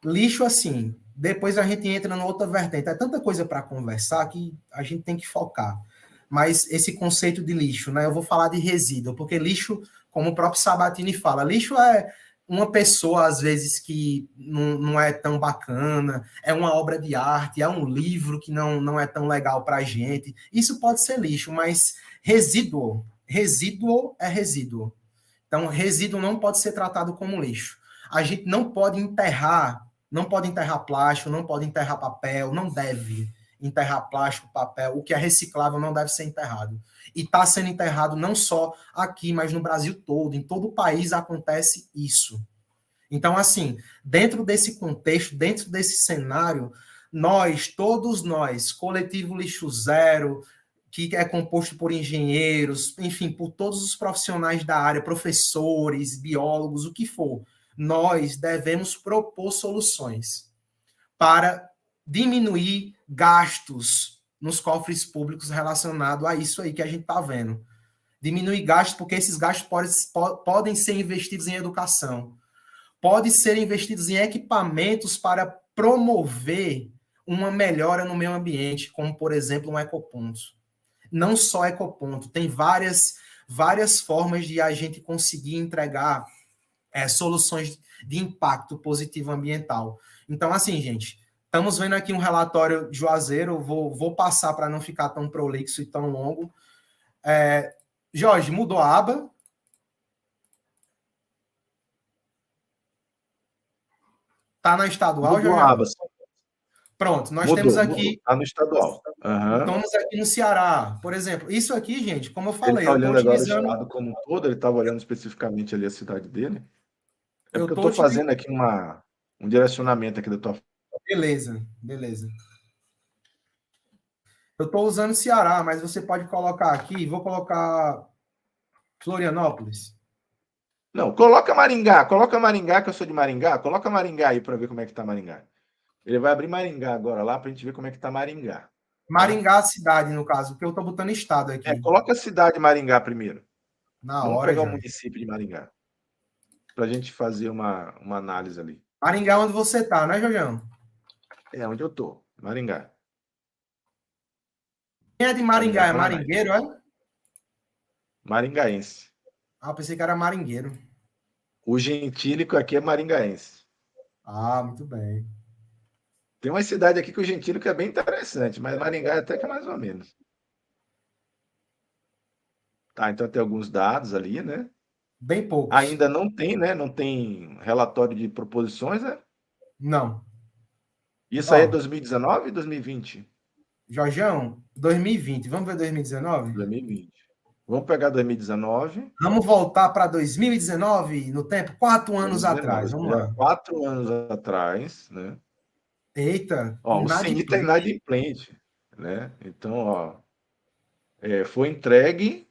Lixo, assim, depois a gente entra na outra vertente. É tanta coisa para conversar que a gente tem que focar. Mas esse conceito de lixo, né? Eu vou falar de resíduo, porque lixo, como o próprio Sabatini fala, lixo é uma pessoa, às vezes, que não é tão bacana, é uma obra de arte, é um livro que não é tão legal para a gente. Isso pode ser lixo, mas resíduo é resíduo. Então, resíduo não pode ser tratado como lixo. A gente não pode enterrar plástico, não pode enterrar papel, não deve enterrar plástico, papel. O que é reciclável não deve ser enterrado. E está sendo enterrado não só aqui, mas no Brasil todo. Em todo o país acontece isso. Então, assim, dentro desse contexto, dentro desse cenário, todos nós, Coletivo Lixo Zero, que é composto por engenheiros, enfim, por todos os profissionais da área, professores, biólogos, o que for, nós devemos propor soluções para diminuir gastos nos cofres públicos relacionado a isso aí que a gente está vendo. Diminuir gastos, porque esses gastos podem ser investidos em educação, podem ser investidos em equipamentos para promover uma melhora no meio ambiente, como, por exemplo, um ecoponto. Não só ecoponto, tem várias formas de a gente conseguir entregar soluções de impacto positivo ambiental. Então, assim, gente, estamos vendo aqui um relatório de Juazeiro, vou passar para não ficar tão prolixo e tão longo. Jorge, mudou a aba? Está na estadual, Mudou a Jorge? aba. Pronto, nós temos aqui... Está no estadual. Estamos aqui no Ceará, por exemplo. Isso aqui, gente, como eu Ele falei, está eu estou olhando agora o utilizando... estado como um todo, ele estava olhando especificamente ali a cidade dele. É Eu porque eu estou estou utilizando... fazendo aqui um direcionamento aqui da tua... Beleza. Eu estou usando Ceará, mas você pode colocar aqui, vou colocar Florianópolis. Não, coloca Maringá, que eu sou de Maringá, coloca Maringá aí para ver como é que tá Maringá. Ele vai abrir Maringá agora lá para a gente ver como é que tá Maringá. Maringá, cidade, no caso, porque eu estou botando estado aqui. Coloca a cidade de Maringá primeiro. Na Vamos hora, pegar o já. município de Maringá para a gente fazer uma análise ali. Maringá, onde você está, né, Jojão? É onde eu tô, Maringá. Quem é de Maringá? É maringueiro, é? Maringaense. Ah, pensei que era maringueiro. O gentílico aqui é maringaense. Ah, muito bem. Tem uma cidade aqui que o gentílico é bem interessante, mas Maringá até que é mais ou menos. Tá, então tem alguns dados ali, né? Bem poucos. Ainda não tem, né? Não tem relatório de proposições, né? Não. Isso aí é Ó, 2019 e 2020? Jorjão, 2020. Vamos ver 2019? 2020. Vamos pegar 2019. Vamos voltar para 2019 no tempo? 4 anos 2019, atrás. ou Vamos seja, lá. 4 anos atrás, né? Eita, Ó, o CNI está inadimplente. inadimplente, né? Então, ó, foi entregue.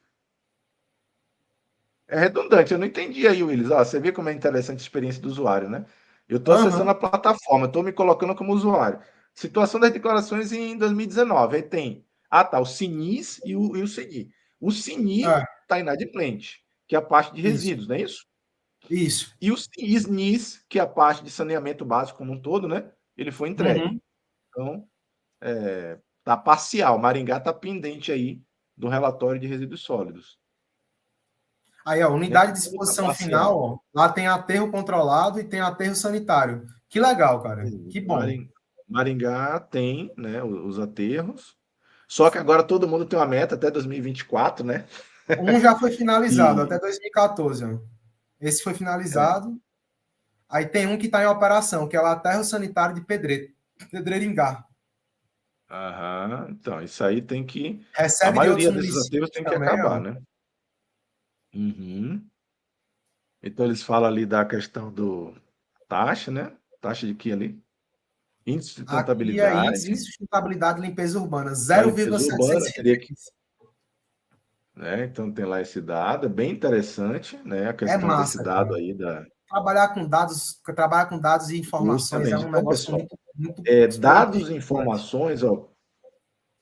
É redundante, eu não entendi aí, Willis. Ó, você vê como é interessante a experiência do usuário, né? Eu estou acessando Aham. a plataforma, estou me colocando como usuário. Situação das declarações em 2019. Aí tem, tá, o Sinis e o CNI. O É, CNI está inadimplente, que é a parte de isso. resíduos, não é isso? Isso. E o SNIS, que é a parte de saneamento básico como um todo, né? Ele foi entregue. Uhum. Então, tá parcial. Maringá está pendente aí do relatório de resíduos sólidos. Aí, ó, Nem unidade de tudo está disposição final, parcial. ó, lá tem aterro controlado e tem aterro sanitário. Que legal, cara. Que bom. Maringá tem, né, os aterros. Só que agora todo mundo tem uma meta até 2024, né? Um já foi finalizado até E 2014, ó. Esse foi é, finalizado. Aí tem um que está em operação, que é o aterro sanitário de Pedreiringá. aham, então, isso aí tem que. A Recebe de outros maioria desses aterros municípios tem que também, acabar, ó. né? Uhum. Então eles falam ali da questão do taxa, né? Taxa de que ali? Índice de Aqui é índice de sustentabilidade sustentabilidade e limpeza urbana, da limpeza urbana, teria que, 0,703. né? Então tem lá esse dado, é bem interessante, né? A É questão desse massa, dado cara. aí da Trabalhar com dados e informações é justamente. um Então, negócio pessoal, muito, muito dados e importante. informações, ó,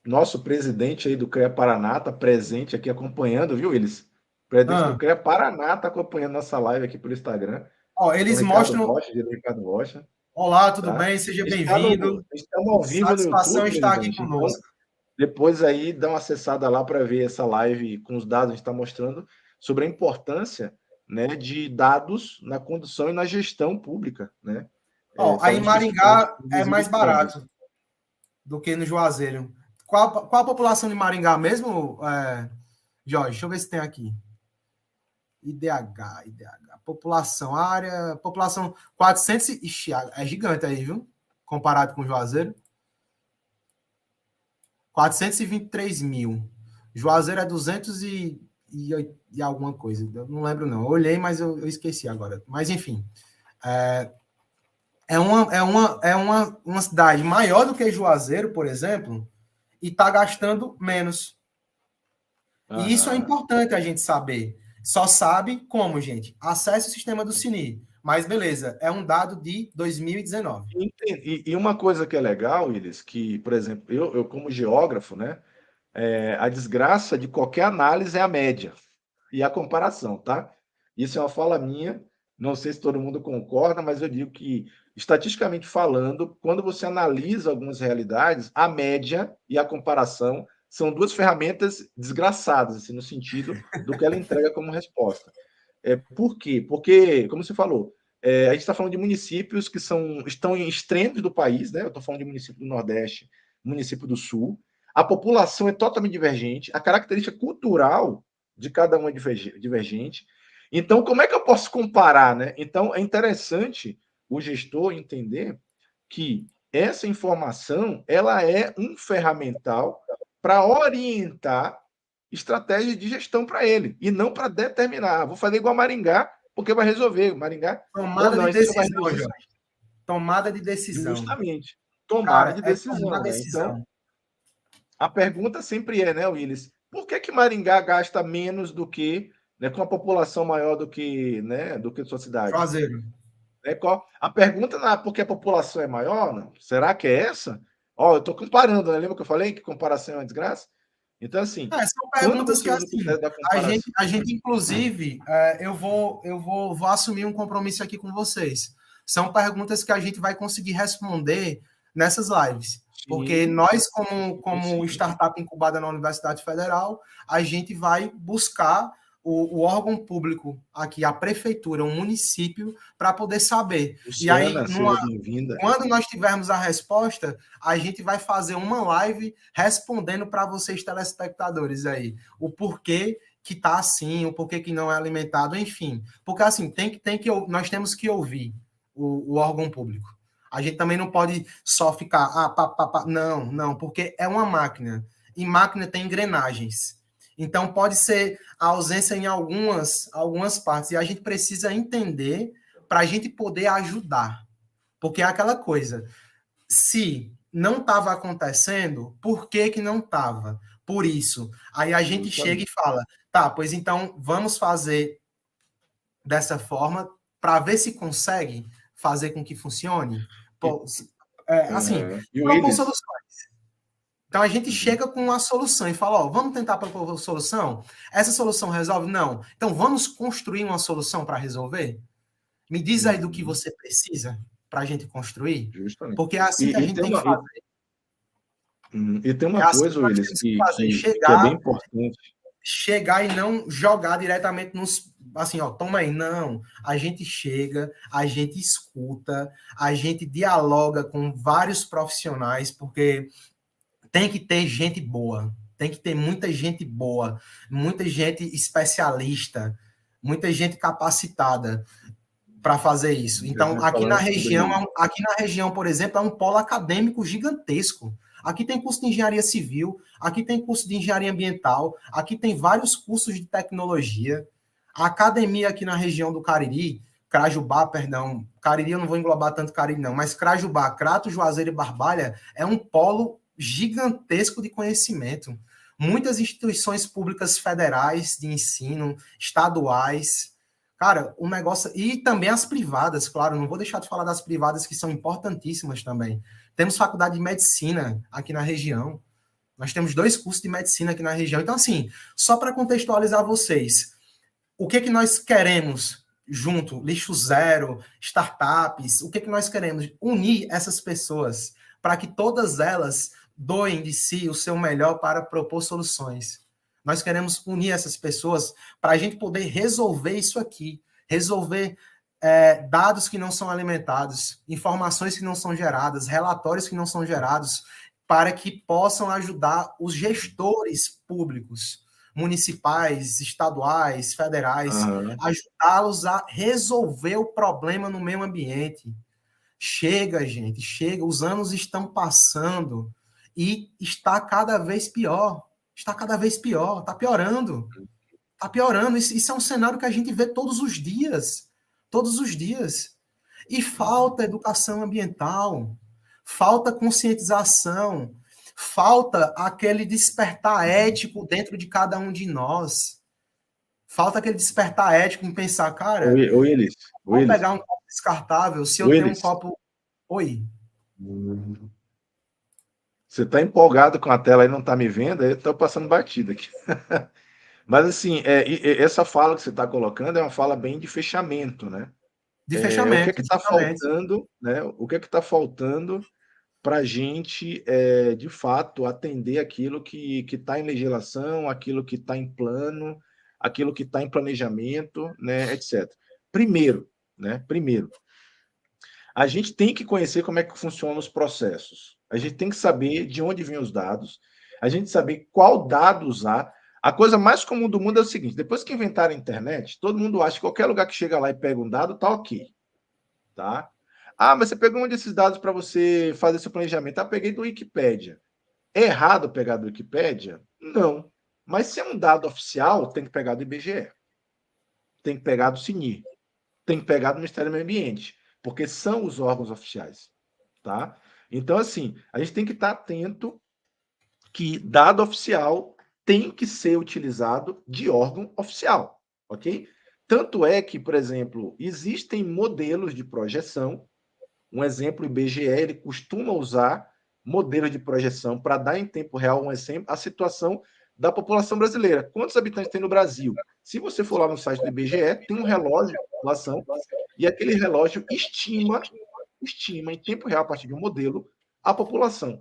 nosso presidente aí do CREA Paraná está presente aqui acompanhando, viu, eles? O presidente do Ah, CREA Paraná está acompanhando nossa live aqui pelo Instagram. ó, São eles Ricardo mostram. Rocha, diretor Ricardo Rocha, Olá, tudo tá? bem? Seja Está no, bem-vindo. estamos ao vivo no Satisfação YouTube, estar aqui presidente. Então, conosco. depois aí dá uma acessada lá para ver essa live com os dados que a gente está mostrando sobre a importância, né, de dados na condução e na gestão pública, né? Ó, aí em Falando especificamente Maringá de é mais resíduos sólidos. barato do que no Juazeiro. Qual a população de Maringá mesmo, Jorge? Deixa eu ver se tem aqui. IDH. População, área, população 400, ixi, é gigante aí, viu? Comparado com o Juazeiro. 423 mil. Juazeiro é 200 e alguma coisa. Eu não lembro, não. Eu olhei, mas eu esqueci agora. Mas, enfim. É uma cidade maior do que Juazeiro, por exemplo, e está gastando menos. E isso é Aham. importante a gente saber. Só sabe como, gente? Acesse o sistema do Sini. Mas beleza, é um dado de 2019. E uma coisa que é legal, Willis, que, por exemplo, eu como geógrafo, né, a desgraça de qualquer análise é a média e a comparação, tá? Isso é uma fala minha, não sei se todo mundo concorda, mas eu digo que, estatisticamente falando, quando você analisa algumas realidades, a média e a comparação são duas ferramentas desgraçadas, assim, no sentido do que ela entrega como resposta. Por quê? Porque, como você falou, a gente está falando de municípios que estão em extremos do país, né? Eu estou falando de município do Nordeste, município do Sul. A população é totalmente divergente, a característica cultural de cada um é divergente. Então, como é que eu posso comparar, né? Então, é interessante o gestor entender que essa informação ela é um ferramental para orientar estratégia de gestão para ele e não para determinar. Vou fazer igual a Maringá, porque vai resolver. Maringá, ou Tomada de não, isso vai decisão, reduzir Jorge. Tomada de decisão. justamente tomada Cara, de é tomar decisão, né? Então, decisão. a pergunta sempre é, né, Willis, por que Maringá gasta menos do que, né, com a população maior do que, né, do que sua cidade? Juazeiro. A pergunta não é porque a população é maior, não? Será que é essa? Ó, eu estou comparando, né? Lembra que eu falei que comparação é uma desgraça? Então, assim, São quando perguntas você que, usa o assim, critério da a gente, comparação. a gente inclusive, vou assumir um compromisso aqui com vocês. São perguntas que a gente vai conseguir responder nessas lives. Porque nós, como startup incubada na Universidade Federal, a gente vai buscar o órgão público aqui, a prefeitura, o município, para poder saber. Luciana, e aí, seja bem-vinda. quando nós tivermos a resposta, a gente vai fazer uma live respondendo para vocês, telespectadores, aí, o porquê que está assim, o porquê que não é alimentado, enfim. Porque, assim, nós temos que ouvir o órgão público. A gente também não pode só ficar, não, porque é uma máquina, e máquina tem engrenagens. Então, pode ser a ausência em algumas partes, e a gente precisa entender para a gente poder ajudar. Porque é aquela coisa, se não estava acontecendo, por que que não estava? Por isso. Aí a gente chega e fala, tá, pois então vamos fazer dessa forma para ver se consegue fazer com que funcione. Assim, propor soluções. Então a gente chega com uma solução e fala, ó, vamos tentar propor uma solução? Essa solução resolve? Não. Então vamos construir uma solução para resolver? Me diz aí do que você precisa para a gente construir. Justamente. Porque é assim que a gente tem que fazer. E tem uma coisa, Willis, que é bem importante. Chegar e não jogar diretamente nos... Assim, ó, toma aí. Não. A gente chega, a gente escuta, a gente dialoga com vários profissionais, porque tem que ter gente boa. Tem que ter muita gente boa, muita gente especialista, muita gente capacitada para fazer isso. Então, aqui na região, por exemplo, é um polo acadêmico gigantesco. Aqui tem curso de engenharia civil, aqui tem curso de engenharia ambiental, aqui tem vários cursos de tecnologia. A academia aqui na região do Cariri, Cariri eu não vou englobar tanto Cariri não, mas Crajubá, Crato, Juazeiro e Barbalha é um polo gigantesco de conhecimento. Muitas instituições públicas federais de ensino, estaduais. Cara, o negócio... E também as privadas, claro, não vou deixar de falar das privadas, que são importantíssimas também. Temos faculdade de medicina aqui na região. Nós temos 2 cursos de medicina aqui na região. Então, assim, só para contextualizar vocês, o que nós queremos junto? Lixo zero, startups, o que nós queremos? Unir essas pessoas para que todas elas doem de si o seu melhor para propor soluções. Nós queremos unir essas pessoas para a gente poder resolver isso aqui, resolver dados que não são alimentados, informações que não são geradas, relatórios que não são gerados, para que possam ajudar os gestores públicos, municipais, estaduais, federais, ajudá-los a resolver o problema no meio ambiente. Chega, gente, chega. Os anos estão passando e está cada vez pior. Está cada vez pior, está piorando. Está piorando. Isso é um cenário que a gente vê todos os dias. Todos os dias. E falta educação ambiental, falta conscientização, falta aquele despertar ético dentro de cada um de nós. Falta aquele despertar ético em pensar, cara, vou pegar um copo descartável, se eu tenho um copo... Oi? Você está empolgado com a tela e não está me vendo, eu estou passando batida aqui. Mas, assim, essa fala que você está colocando é uma fala bem de fechamento, né? De fechamento. O que é que está faltando, né? O que é que está faltando para a gente, de fato, atender aquilo que está em legislação, aquilo que está em plano, aquilo que está em planejamento, né, etc. Primeiro, a gente tem que conhecer como é que funcionam os processos. A gente tem que saber de onde vêm os dados, a gente saber qual dado usar. A coisa mais comum do mundo é o seguinte: depois que inventaram a internet, todo mundo acha que qualquer lugar que chega lá e pega um dado, tá ok. Tá? Ah, mas você pegou um desses dados para você fazer seu planejamento. Ah, peguei do Wikipédia. É errado pegar do Wikipédia? Não. Mas se é um dado oficial, tem que pegar do IBGE. Tem que pegar do CNIR. Tem que pegar do Ministério do Meio Ambiente. Porque são os órgãos oficiais. Tá? Então, assim, a gente tem que estar atento que dado oficial tem que ser utilizado de órgão oficial, ok? Tanto é que, por exemplo, existem modelos de projeção. Um exemplo, o IBGE, ele costuma usar modelos de projeção para dar em tempo real um exemplo, a situação da população brasileira. Quantos habitantes tem no Brasil? Se você for lá no site do IBGE, tem um relógio de população e aquele relógio estima em tempo real, a partir de um modelo, a população.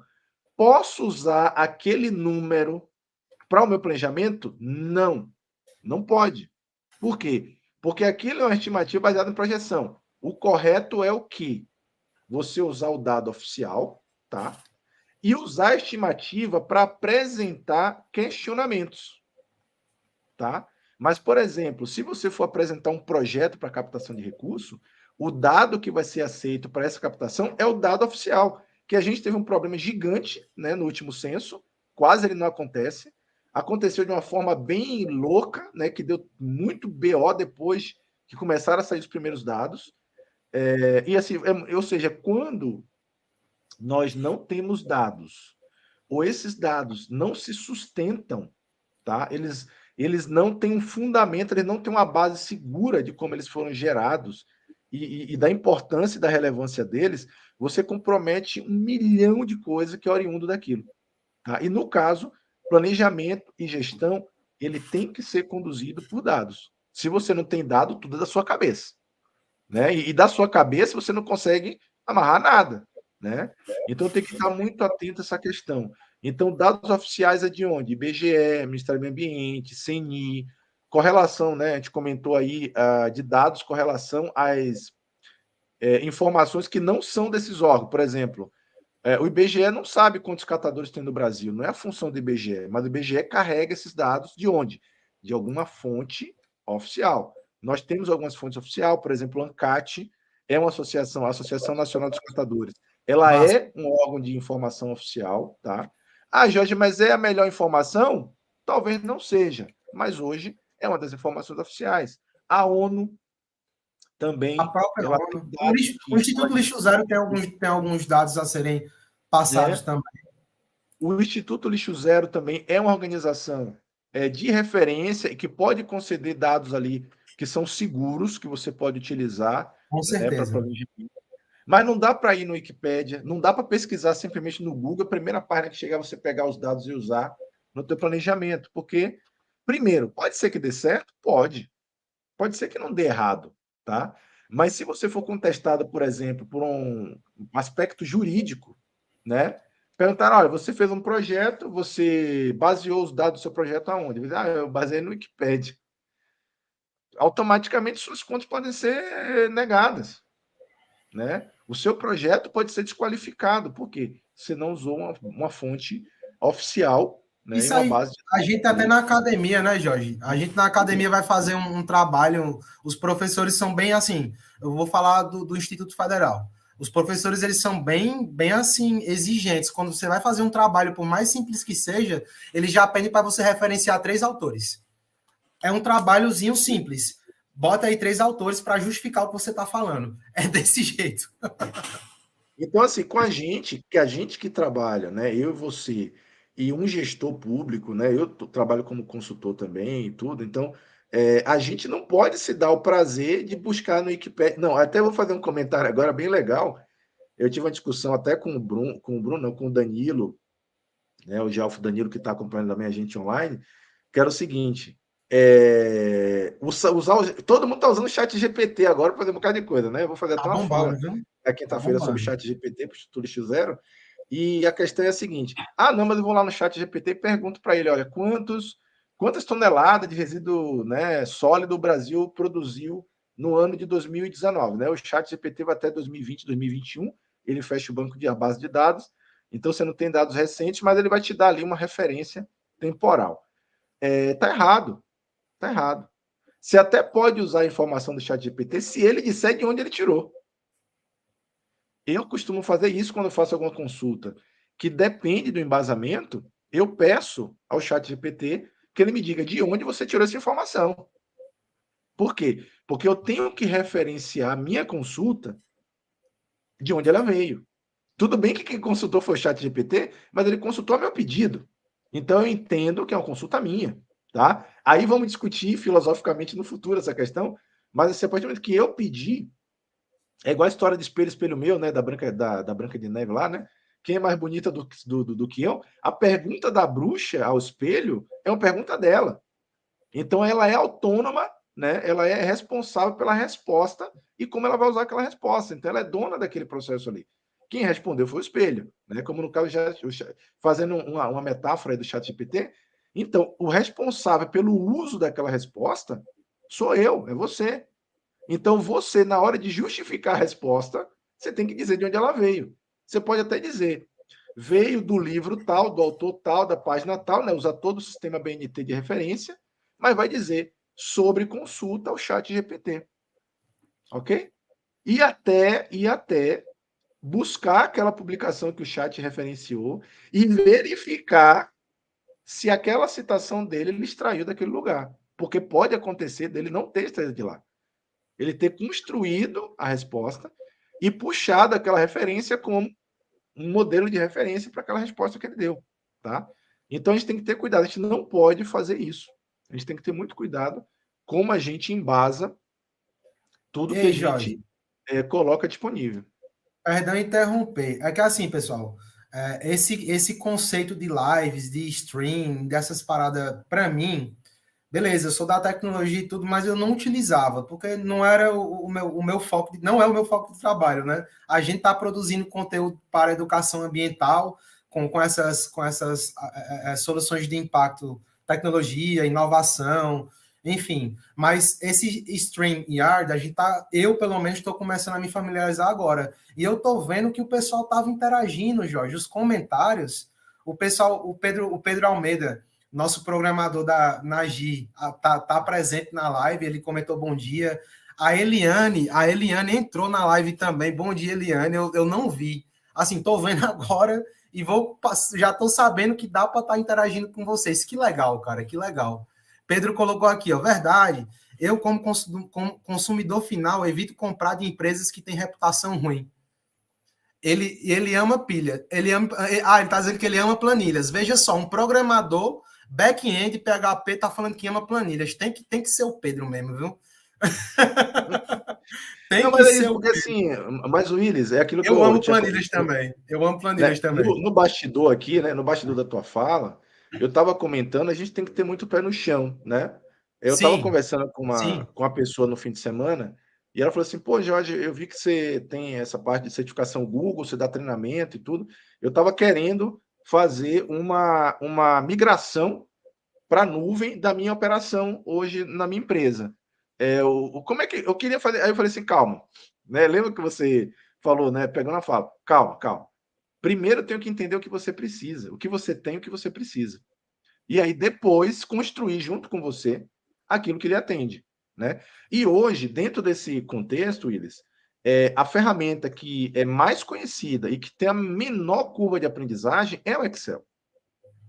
posso usar aquele número para o meu planejamento? Não, não pode. Por quê? Porque aquilo é uma estimativa baseada em projeção. O correto é o quê? Você usar o dado oficial, tá? E usar a estimativa para apresentar questionamentos, tá? Mas, por exemplo, se você for apresentar um projeto para captação de recurso, o dado que vai ser aceito para essa captação é o dado oficial, que a gente teve um problema gigante, né, no último censo, quase ele não acontece. Aconteceu de uma forma bem louca, né, que deu muito BO depois que começaram a sair os primeiros dados. E assim, ou seja, quando nós não temos dados, ou esses dados não se sustentam, tá? Eles não têm um fundamento, eles não têm uma base segura de como eles foram gerados e da importância e da relevância deles, você compromete 1 milhão de coisas que é oriundo daquilo. Tá? E no caso, planejamento e gestão, ele tem que ser conduzido por dados. Se você não tem dado, tudo é da sua cabeça. Né? E da sua cabeça você não consegue amarrar nada. Né? Então tem que estar muito atento a essa questão. Então, dados oficiais é de onde? IBGE, Ministério do Meio Ambiente, CNI, correlação, né? A gente comentou aí de dados com relação às informações que não são desses órgãos. Por exemplo, o IBGE não sabe quantos catadores tem no Brasil, não é a função do IBGE, mas o IBGE carrega esses dados de onde? De alguma fonte oficial. Nós temos algumas fontes oficiais, por exemplo, o ANCAT é uma associação, a Associação Nacional dos Catadores. Ela Massa. é um órgão de informação oficial, tá? Ah, Jorge, mas é a melhor informação? Talvez não seja, mas hoje é uma das informações oficiais. A ONU A também, própria ela tem ONU. dados O que Instituto pode, Lixo Zero tem alguns dados a serem passados né? também. O Instituto Lixo Zero também é uma organização de referência e que pode conceder dados ali que são seguros, que você pode utilizar, Com né, para certeza. planejamento. Mas não dá para ir no Wikipédia, não dá para pesquisar simplesmente no Google, a primeira página que chegar você pegar os dados e usar no teu planejamento, porque primeiro, pode ser que dê certo? Pode ser que não dê errado, tá? Mas se você for contestado, por exemplo, por um aspecto jurídico, né? Perguntaram, olha, você fez um projeto, você baseou os dados do seu projeto aonde? Eu baseei no Wikipedia. Automaticamente suas contas podem ser negadas, né? O seu projeto pode ser desqualificado, por quê? Você não usou uma fonte oficial, né, e Isso uma aí, base de a dados gente tá até ali. na academia, né, Jorge? A gente na academia vai fazer um trabalho. Os professores são bem assim. Eu vou falar do Instituto Federal. Os professores eles são bem assim exigentes. Quando você vai fazer um trabalho, por mais simples que seja, eles já pedem para você referenciar 3 autores. É um trabalhozinho simples. Bota aí 3 autores para justificar o que você está falando. É desse jeito. Então, assim, com a gente que trabalha, né, eu e você, e um gestor público, né, eu trabalho como consultor também e tudo, então, a gente não pode se dar o prazer de buscar no Wikipedia. Não, até vou fazer um comentário agora bem legal. Eu tive uma discussão até com o Bruno, não, com o Danilo, né, o Gelfo Danilo, que está acompanhando também a gente online, que era o seguinte: todo mundo está usando o chat GPT agora para fazer um bocado de coisa, né? Eu vou fazer Tá até uma bombando, fala viu? na Tá quinta-feira sobre o bombando. chat GPT para o Instituto Lixo Zero. E a questão é a seguinte: ah, não, mas eu vou lá no chat GPT e pergunto para ele: olha, quantas toneladas de resíduo, né, sólido o Brasil produziu no ano de 2019? Né? O chat GPT vai até 2020, 2021, ele fecha o banco de a base de dados, então você não tem dados recentes, mas ele vai te dar ali uma referência temporal. Tá errado, tá errado. Você até pode usar a informação do chat GPT se ele disser de onde ele tirou. Eu costumo fazer isso quando eu faço alguma consulta que depende do embasamento, eu peço ao chat GPT que ele me diga de onde você tirou essa informação. Por quê? Porque eu tenho que referenciar a minha consulta de onde ela veio. Tudo bem que quem consultou foi o chat GPT, mas ele consultou a meu pedido. Então eu entendo que é uma consulta minha. Tá? Aí vamos discutir filosoficamente no futuro essa questão, mas assim, a partir do momento que eu pedi, é igual a história de espelho, espelho meu, né? Da Branca de Neve lá, né? Quem é mais bonita do que eu? A pergunta da bruxa ao espelho é uma pergunta dela. Então ela é autônoma, né? Ela é responsável pela resposta e como ela vai usar aquela resposta. Então ela é dona daquele processo ali. Quem respondeu foi o espelho, né? Como no caso, fazendo uma metáfora aí do ChatGPT. Então, o responsável pelo uso daquela resposta sou eu, é você. Então, você, na hora de justificar a resposta, você tem que dizer de onde ela veio. Você pode até dizer, veio do livro tal, do autor tal, da página tal, né? Usar todo o sistema BNT de referência, mas vai dizer sobre consulta ao chat GPT. Ok? E até buscar aquela publicação que o chat referenciou e verificar se aquela citação dele ele extraiu daquele lugar. Porque pode acontecer dele não ter extraído de lá. Ele ter construído a resposta e puxado aquela referência como um modelo de referência para aquela resposta que ele deu, tá? Então a gente tem que ter cuidado, a gente não pode fazer isso. A gente tem que ter muito cuidado como a gente embasa E tudo que a aí, Jorge? gente coloca disponível. Perdão interromper. É que assim, pessoal, esse conceito de lives, de stream, dessas paradas, para mim, beleza, eu sou da tecnologia e tudo, mas eu não utilizava, porque não era o meu foco, não é o meu foco de trabalho, né? A gente está produzindo conteúdo para educação ambiental, com essas soluções de impacto, tecnologia, inovação, enfim. Mas esse StreamYard, eu pelo menos estou começando a me familiarizar agora. E eu estou vendo que o pessoal estava interagindo, Jorge, os comentários, o Pedro Almeida, nosso programador da Nagi, tá presente na live, ele comentou bom dia. A Eliane entrou na live também. Bom dia, Eliane. Eu não vi. Assim, tô vendo agora e já tô sabendo que dá para estar interagindo com vocês. Que legal, cara, que legal. Pedro colocou aqui, ó, verdade. Eu, como consumidor final, evito comprar de empresas que têm reputação ruim. Ele ama pilha. Ele tá dizendo que ele ama planilhas. Veja só, um programador back-end PHP tá falando que ama planilhas. Tem que ser o Pedro mesmo, viu? Não, Tem que mas é ser isso, o porque Pedro. assim, mas Willis, é aquilo que Eu eu amo tinha planilhas comentado, também. Eu amo né? planilhas também. No bastidor aqui, né? No bastidor da tua fala, eu estava comentando, a gente tem que ter muito pé no chão, né? Eu estava Sim, conversando sim. com uma pessoa no fim de semana e ela falou assim: pô, Jorge, eu vi que você tem essa parte de certificação Google, você dá treinamento e tudo. Eu estava querendo fazer uma migração para a nuvem da minha operação hoje na minha empresa. Como é que eu queria fazer? Aí eu falei assim, calma, né? Lembra que você falou, né? Pegando a fala, calma, calma. Primeiro eu tenho que entender o que você precisa, o que você tem, o que você precisa. E aí depois construir junto com você aquilo que lhe atende, né? E hoje, dentro desse contexto, Willis, a ferramenta que é mais conhecida e que tem a menor curva de aprendizagem é o Excel,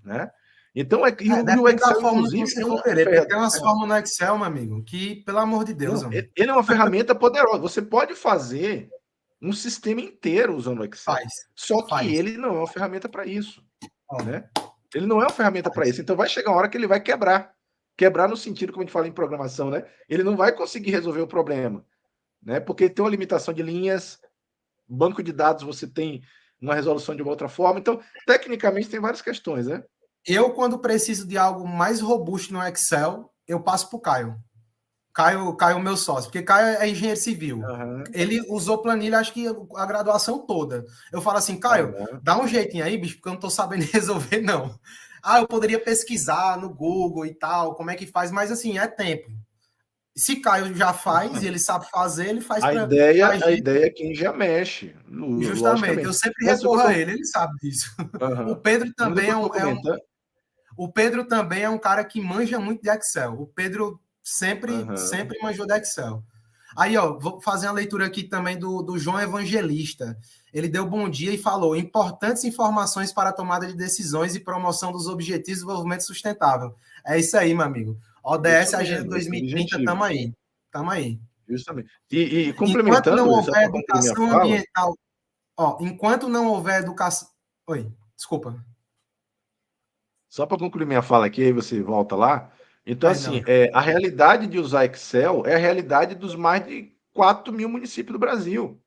né? Então, e o Depende da Excel, fórmula que inclusive, você é for uma querer, porque tem umas fórmulas no Excel, meu amigo, que, pelo amor de Deus, não, homem, ele é uma ferramenta poderosa. Você pode fazer um sistema inteiro usando o Excel. faz, Só que faz. ele não é uma ferramenta para isso, Ó, né? Ele não é uma ferramenta para faz. isso. Então vai chegar uma hora que ele vai quebrar. Quebrar no sentido, como a gente fala em programação, né? Ele não vai conseguir resolver o problema, né? Porque tem uma limitação de linhas, banco de dados você tem uma resolução de uma outra forma. Então, tecnicamente, tem várias questões, né? Eu, quando preciso de algo mais robusto no Excel, eu passo para o Caio. Caio, meu sócio, porque Caio é engenheiro civil. Aham, Ele usou planilha, acho que a graduação toda. Eu falo assim, Caio, aham. dá um jeitinho aí, bicho, porque eu não tô sabendo resolver, não. Ah, eu poderia pesquisar no Google e tal, como é que faz, mas assim, é tempo. Se Caio já faz e ele sabe fazer, ele faz A para ideia, a a gente. ideia é quem já mexe, Justamente, eu logicamente. sempre Mas o que recorro eu a tô, ele sabe disso. O aham. Pedro Mas o também que eu tô comentando, o Pedro também é um cara que manja muito de Excel. O Pedro sempre, aham. sempre manjou de Excel. Aí, ó, vou fazer uma leitura aqui também do João Evangelista. Ele deu bom dia e falou: importantes informações para a tomada de decisões e promoção dos Objetivos de Desenvolvimento Sustentável. É isso aí, meu amigo. Isso ODS Agenda mesmo, esse é o 2030, objetivo, tamo aí. Tamo aí. justamente. E Enquanto não complementando, Luiz, só houver para concluir minha educação fala, ambiental, enquanto não houver educação. Oi, desculpa. só para concluir minha fala aqui, aí você volta lá. Então, Ai, não. assim, a realidade de usar Excel é a realidade dos mais de 4.000 municípios do Brasil,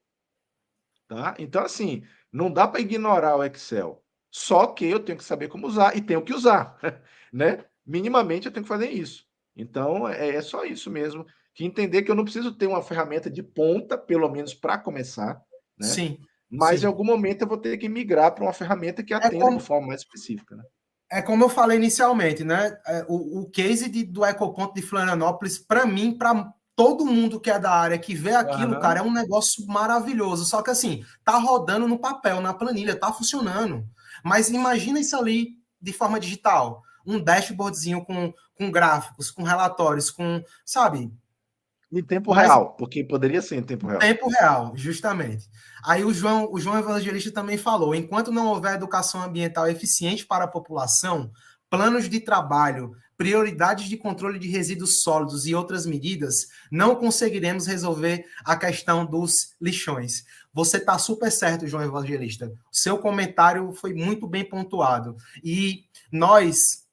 tá? Então, assim, não dá para ignorar o Excel. Só que eu tenho que saber como usar e tenho que usar, né? Minimamente eu tenho que fazer isso. Então, é só isso mesmo. Que entender que eu não preciso ter uma ferramenta de ponta, pelo menos para começar, né? Sim. mas em Sim. algum momento eu vou ter que migrar para uma ferramenta que É atenda de como, forma mais específica, né? é como eu falei inicialmente, né? O case do Ecoponto de Florianópolis, para mim, para todo mundo que é da área, que vê aquilo, cara, é Aham. um negócio maravilhoso. Só que assim, tá rodando no papel, na planilha, tá funcionando. Mas imagina isso ali de forma digital. Um dashboardzinho com gráficos, com relatórios, com, sabe? Em tempo Mas real, porque poderia ser em tempo em real. tempo real, justamente. Aí o João Evangelista também falou: enquanto não houver educação ambiental eficiente para a população, planos de trabalho, prioridades de controle de resíduos sólidos e outras medidas, não conseguiremos resolver a questão dos lixões. Você está super certo, João Evangelista. Seu comentário foi muito bem pontuado. E nós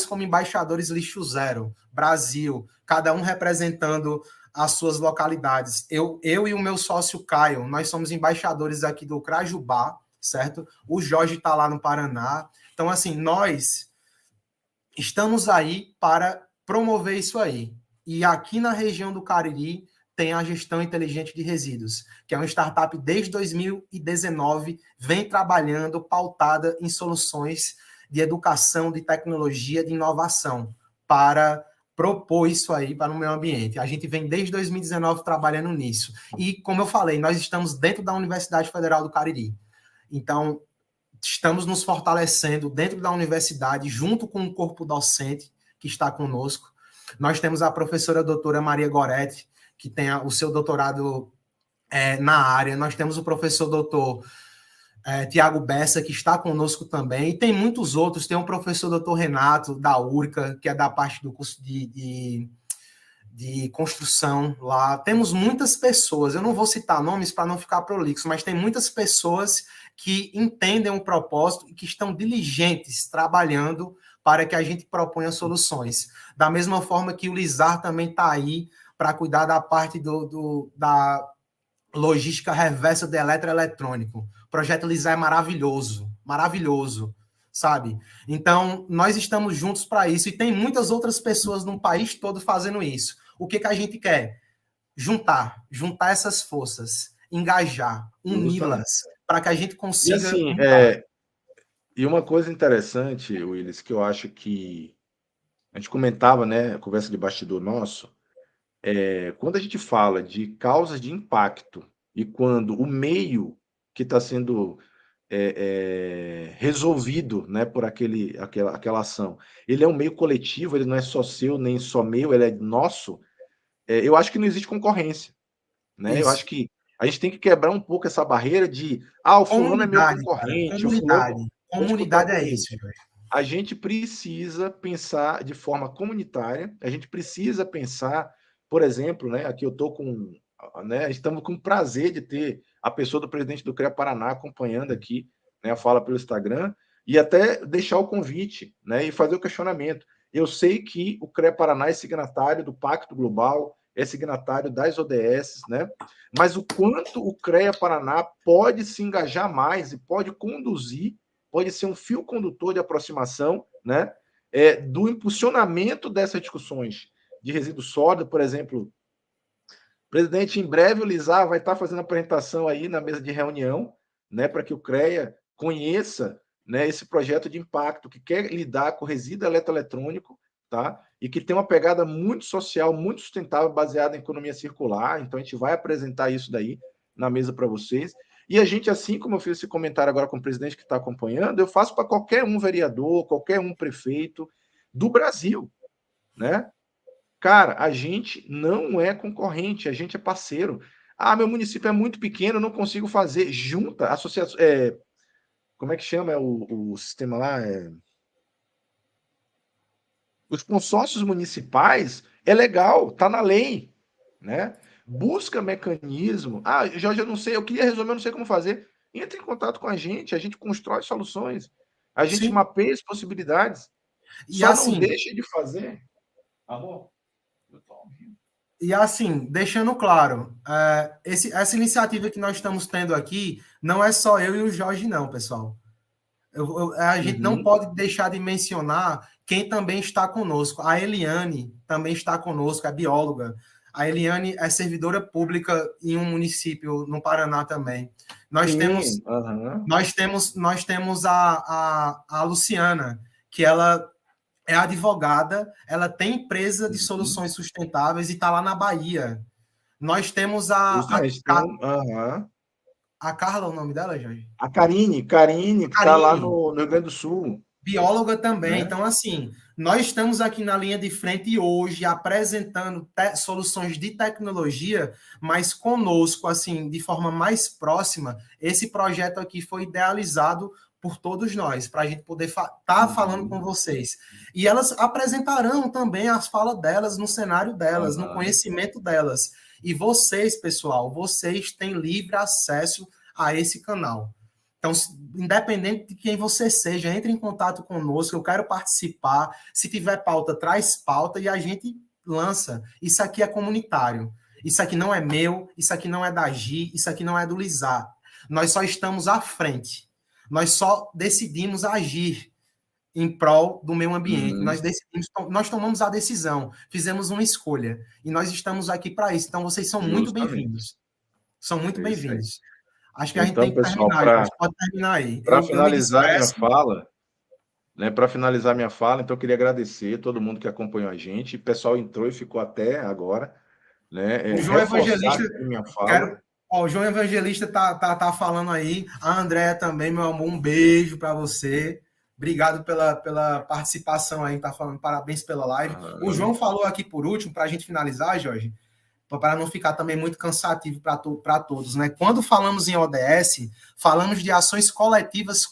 como embaixadores Lixo Zero, Brasil, cada um representando as suas localidades. Eu e o meu sócio Caio, nós somos embaixadores aqui do Crajubá, certo? O Jorge está lá no Paraná. Então, assim, nós estamos aí para promover isso aí. E aqui na região do Cariri tem a gestão inteligente de resíduos, que é uma startup desde 2019, vem trabalhando pautada em soluções de educação, de tecnologia, de inovação para propor isso aí para o meio ambiente. A gente vem desde 2019 trabalhando nisso. E, como eu falei, nós estamos dentro da Universidade Federal do Cariri. Então, estamos nos fortalecendo dentro da universidade, junto com o corpo docente que está conosco. Nós temos a professora doutora Maria Goretti, que tem o seu doutorado na área. Nós temos o professor doutor Tiago Bessa, que está conosco também. E tem muitos outros. Tem o professor doutor Renato, da URCA, que é da parte do curso de construção lá. Temos muitas pessoas, eu não vou citar nomes para não ficar prolixo, mas tem muitas pessoas que entendem o propósito e que estão diligentes trabalhando para que a gente proponha soluções. Da mesma forma que o Lizar também está aí para cuidar da parte da logística reversa do eletroeletrônico. O projeto Lizar é maravilhoso, maravilhoso, sabe? Então, nós estamos juntos para isso e tem muitas outras pessoas no país todo fazendo isso. O que a gente quer? Juntar essas forças, engajar, Justamente. uni-las, para que a gente E consiga assim, mudar. e uma coisa interessante, Willis, que eu acho que a gente comentava, né, a conversa de bastidor nosso, quando a gente fala de causas de impacto e quando o meio que está sendo resolvido, né, por aquela ação, ele é um meio coletivo, ele não é só seu nem só meu, ele é nosso. Eu acho que não existe concorrência, né? Eu acho Isso. que a gente tem que quebrar um pouco essa barreira de, o fulano é meu Comunidade, cara. concorrente, o fulano Comunidade. vou disputar Comunidade com é ele. isso, Jorge. A gente precisa pensar de forma comunitária, a gente precisa pensar, por exemplo, né, aqui eu estou com, né, estamos com o prazer de ter a pessoa do presidente do CREA Paraná acompanhando aqui, né, a fala pelo Instagram, e até deixar o convite, né, e fazer o questionamento. Eu sei que o CREA Paraná é signatário do Pacto Global, é signatário das ODS, né, mas o quanto o CREA Paraná pode se engajar mais e pode conduzir, pode ser um fio condutor de aproximação, né, do impulsionamento dessas discussões de resíduo sólido, por exemplo. Presidente, em breve o Lizar vai estar fazendo apresentação aí na mesa de reunião, né, para que o CREA conheça, né, esse projeto de impacto que quer lidar com resíduo eletroeletrônico, tá? E que tem uma pegada muito social, muito sustentável, baseada em economia circular. Então a gente vai apresentar isso daí na mesa para vocês. E a gente, assim como eu fiz esse comentário agora com o presidente que está acompanhando, eu faço para qualquer um vereador, qualquer um prefeito do Brasil, né? Cara, a gente não é concorrente, a gente é parceiro. Ah, meu município é muito pequeno, eu não consigo fazer. Junta, associação. Como é que chama o sistema lá? Os consórcios municipais é legal, tá na lei, né? Busca mecanismo. Ah, Jorge, eu não sei, eu queria resolver, eu não sei como fazer. Entre em contato com a gente constrói soluções, a gente Sim. mapeia as possibilidades. E Só não assim, deixe de fazer. Amor, eu tô ouvindo. deixando claro, essa iniciativa que nós estamos tendo aqui não é só eu e o Jorge, não, pessoal. A gente não Uhum. pode deixar de mencionar quem também está conosco. A Eliane também está conosco, é bióloga. A Eliane é servidora pública em um município no Paraná também. Nós temos, nós temos a Luciana, que ela é advogada, ela tem empresa de soluções sustentáveis e está lá na Bahia. Nós temos a Carla, o nome dela, Jorge? A Karine, que está lá no Rio Grande do Sul. Bióloga também. Né? Então, assim, nós estamos aqui na linha de frente hoje apresentando soluções de tecnologia, mas conosco, assim, de forma mais próxima, esse projeto aqui foi idealizado por todos nós, para a gente poder estar falando com vocês. E elas apresentarão também as falas delas no cenário delas, no conhecimento delas. E vocês, pessoal, vocês têm livre acesso a esse canal. Então, independente de quem você seja, entre em contato conosco, eu quero participar. Se tiver pauta, traz pauta e a gente lança. Isso aqui é comunitário. Isso aqui não é meu, isso aqui não é da Gi, isso aqui não é do Lizar. Nós só estamos à frente. Nós só decidimos agir em prol do meio ambiente. Nós tomamos a decisão, fizemos uma escolha. E nós estamos aqui para isso. Então, vocês são muito bem-vindos. São muito bem-vindos. Acho que a gente tem que terminar, pode terminar aí. Para finalizar minha fala, né? Para finalizar minha fala, então eu queria agradecer todo mundo que acompanhou a gente. O pessoal entrou e ficou até agora, né? O João Evangelista, o João Evangelista tá falando aí. A Andréa também, meu amor, um beijo para você. Obrigado pela participação aí, tá falando parabéns pela live. O João falou aqui por último, para a gente finalizar, Jorge, para não ficar também muito cansativo para todos, né? Quando falamos em ODS, falamos de ações coletivas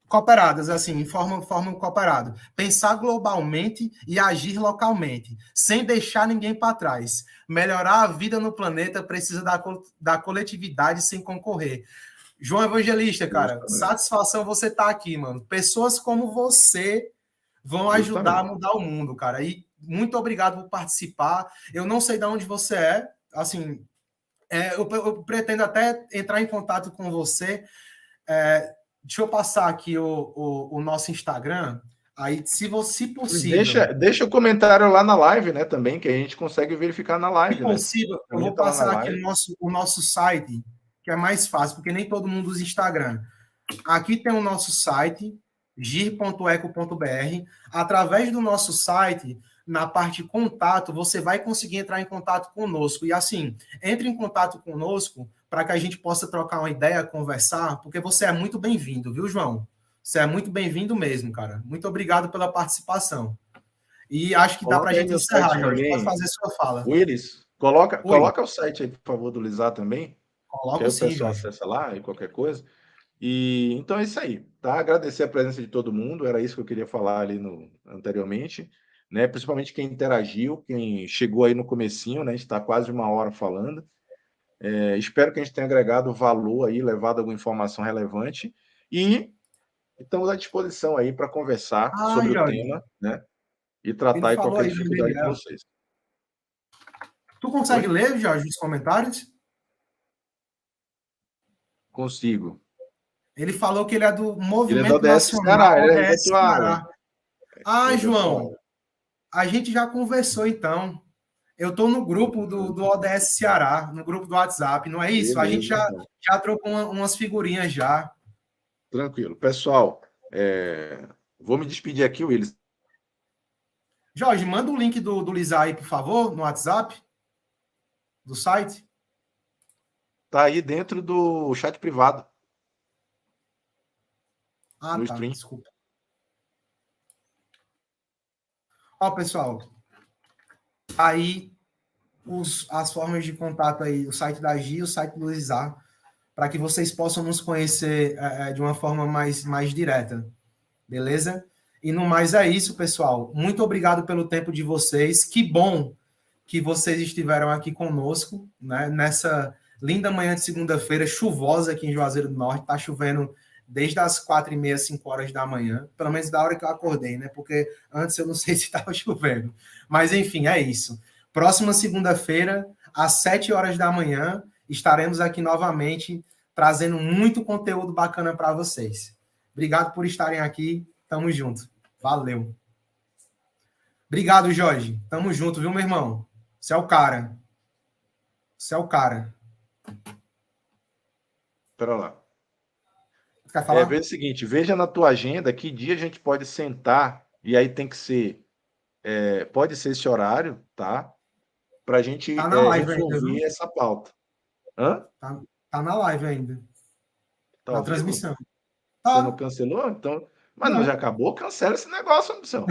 cooperadas, assim, em forma cooperada. Pensar globalmente e agir localmente, sem deixar ninguém para trás. Melhorar a vida no planeta precisa da coletividade sem concorrer. João Evangelista, cara, satisfação você estar aqui, mano. Pessoas como você vão ajudar a mudar o mundo, cara. E muito obrigado por participar. Eu não sei de onde você é, assim, eu pretendo até entrar em contato com você. Deixa eu passar aqui o nosso Instagram. Aí, se possível... Deixa o comentário lá na live, né, também, que a gente consegue verificar na live. Se possível, eu vou passar aqui o nosso site, que é mais fácil, porque nem todo mundo usa Instagram. Aqui tem o nosso site, gir.eco.br. Através do nosso site, na parte de contato, você vai conseguir entrar em contato conosco. E assim, entre em contato conosco para que a gente possa trocar uma ideia, conversar, porque você é muito bem-vindo, viu, João? Você é muito bem-vindo mesmo, cara. Muito obrigado pela participação. E acho que dá para a gente encerrar, Jorge. Pode fazer sua fala. Willis, coloca o site aí, por favor, do Lizar também. Coloca sim, o pessoal acessa lá e qualquer coisa. E então é isso aí, tá? Agradecer a presença de todo mundo, era isso que eu queria falar ali anteriormente, né? Principalmente quem interagiu, quem chegou aí no comecinho, né? A gente está quase uma hora falando. Espero que a gente tenha agregado valor aí, levado alguma informação relevante e estamos à disposição aí para conversar sobre o tema, né? E tratar aí qualquer dificuldade com vocês. Tu consegue ler, Jorge, os comentários? Consigo. Ele falou que ele é do Movimento ele é do ODS Nacional ODS Ceará. João, a gente já conversou, então. Eu estou no grupo do ODS Ceará, no grupo do WhatsApp, não é isso? A gente já trocou umas figurinhas já. Tranquilo. Pessoal, vou me despedir aqui, Willis. Jorge, manda o link do Lizar aí, por favor, no WhatsApp do site. Tá aí dentro do chat privado. Ah, tá, desculpa. Ó, pessoal, aí as formas de contato aí, o site da Gi, o site do Lizar, para que vocês possam nos conhecer de uma forma mais direta, beleza? E no mais é isso, pessoal. Muito obrigado pelo tempo de vocês. Que bom que vocês estiveram aqui conosco, né? Nessa linda manhã de segunda-feira, chuvosa aqui em Juazeiro do Norte. Está chovendo desde as 4h30, 5 horas da manhã, pelo menos da hora que eu acordei, né? Porque antes eu não sei se estava chovendo. Mas, enfim, é isso. Próxima segunda-feira, às 7 horas da manhã, estaremos aqui novamente trazendo muito conteúdo bacana para vocês. Obrigado por estarem aqui. Tamo junto. Valeu. Obrigado, Jorge. Tamo junto, viu, meu irmão? Você é o cara. Você é o cara. Espera lá. Quer falar? Veja o seguinte, veja na tua agenda que dia a gente pode sentar, e aí tem que ser, pode ser esse horário, tá? Para a gente Tá na live ainda, resolver viu? essa pauta. Hã? Tá na live ainda. Tá Na ao vivo? transmissão. Você não Tá. cancelou? Então, mas não já Não. acabou? Cancela esse negócio, ambição.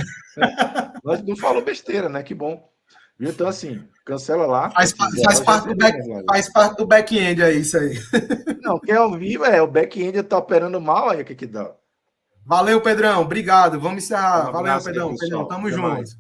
Nós não falou besteira, né? Que bom. Viu? Então, assim, cancela lá. Faz, Se faz zerar, já parte do zerei minhas lives. faz parte do back-end aí, isso aí. Não, quem é ao vivo o back-end tá operando mal, aí o que que dá? Valeu, Pedrão. Obrigado. Vamos Um encerrar. Valeu, abraço aí, Pedrão. Pedrão, pessoal. tamo Até junto. mais.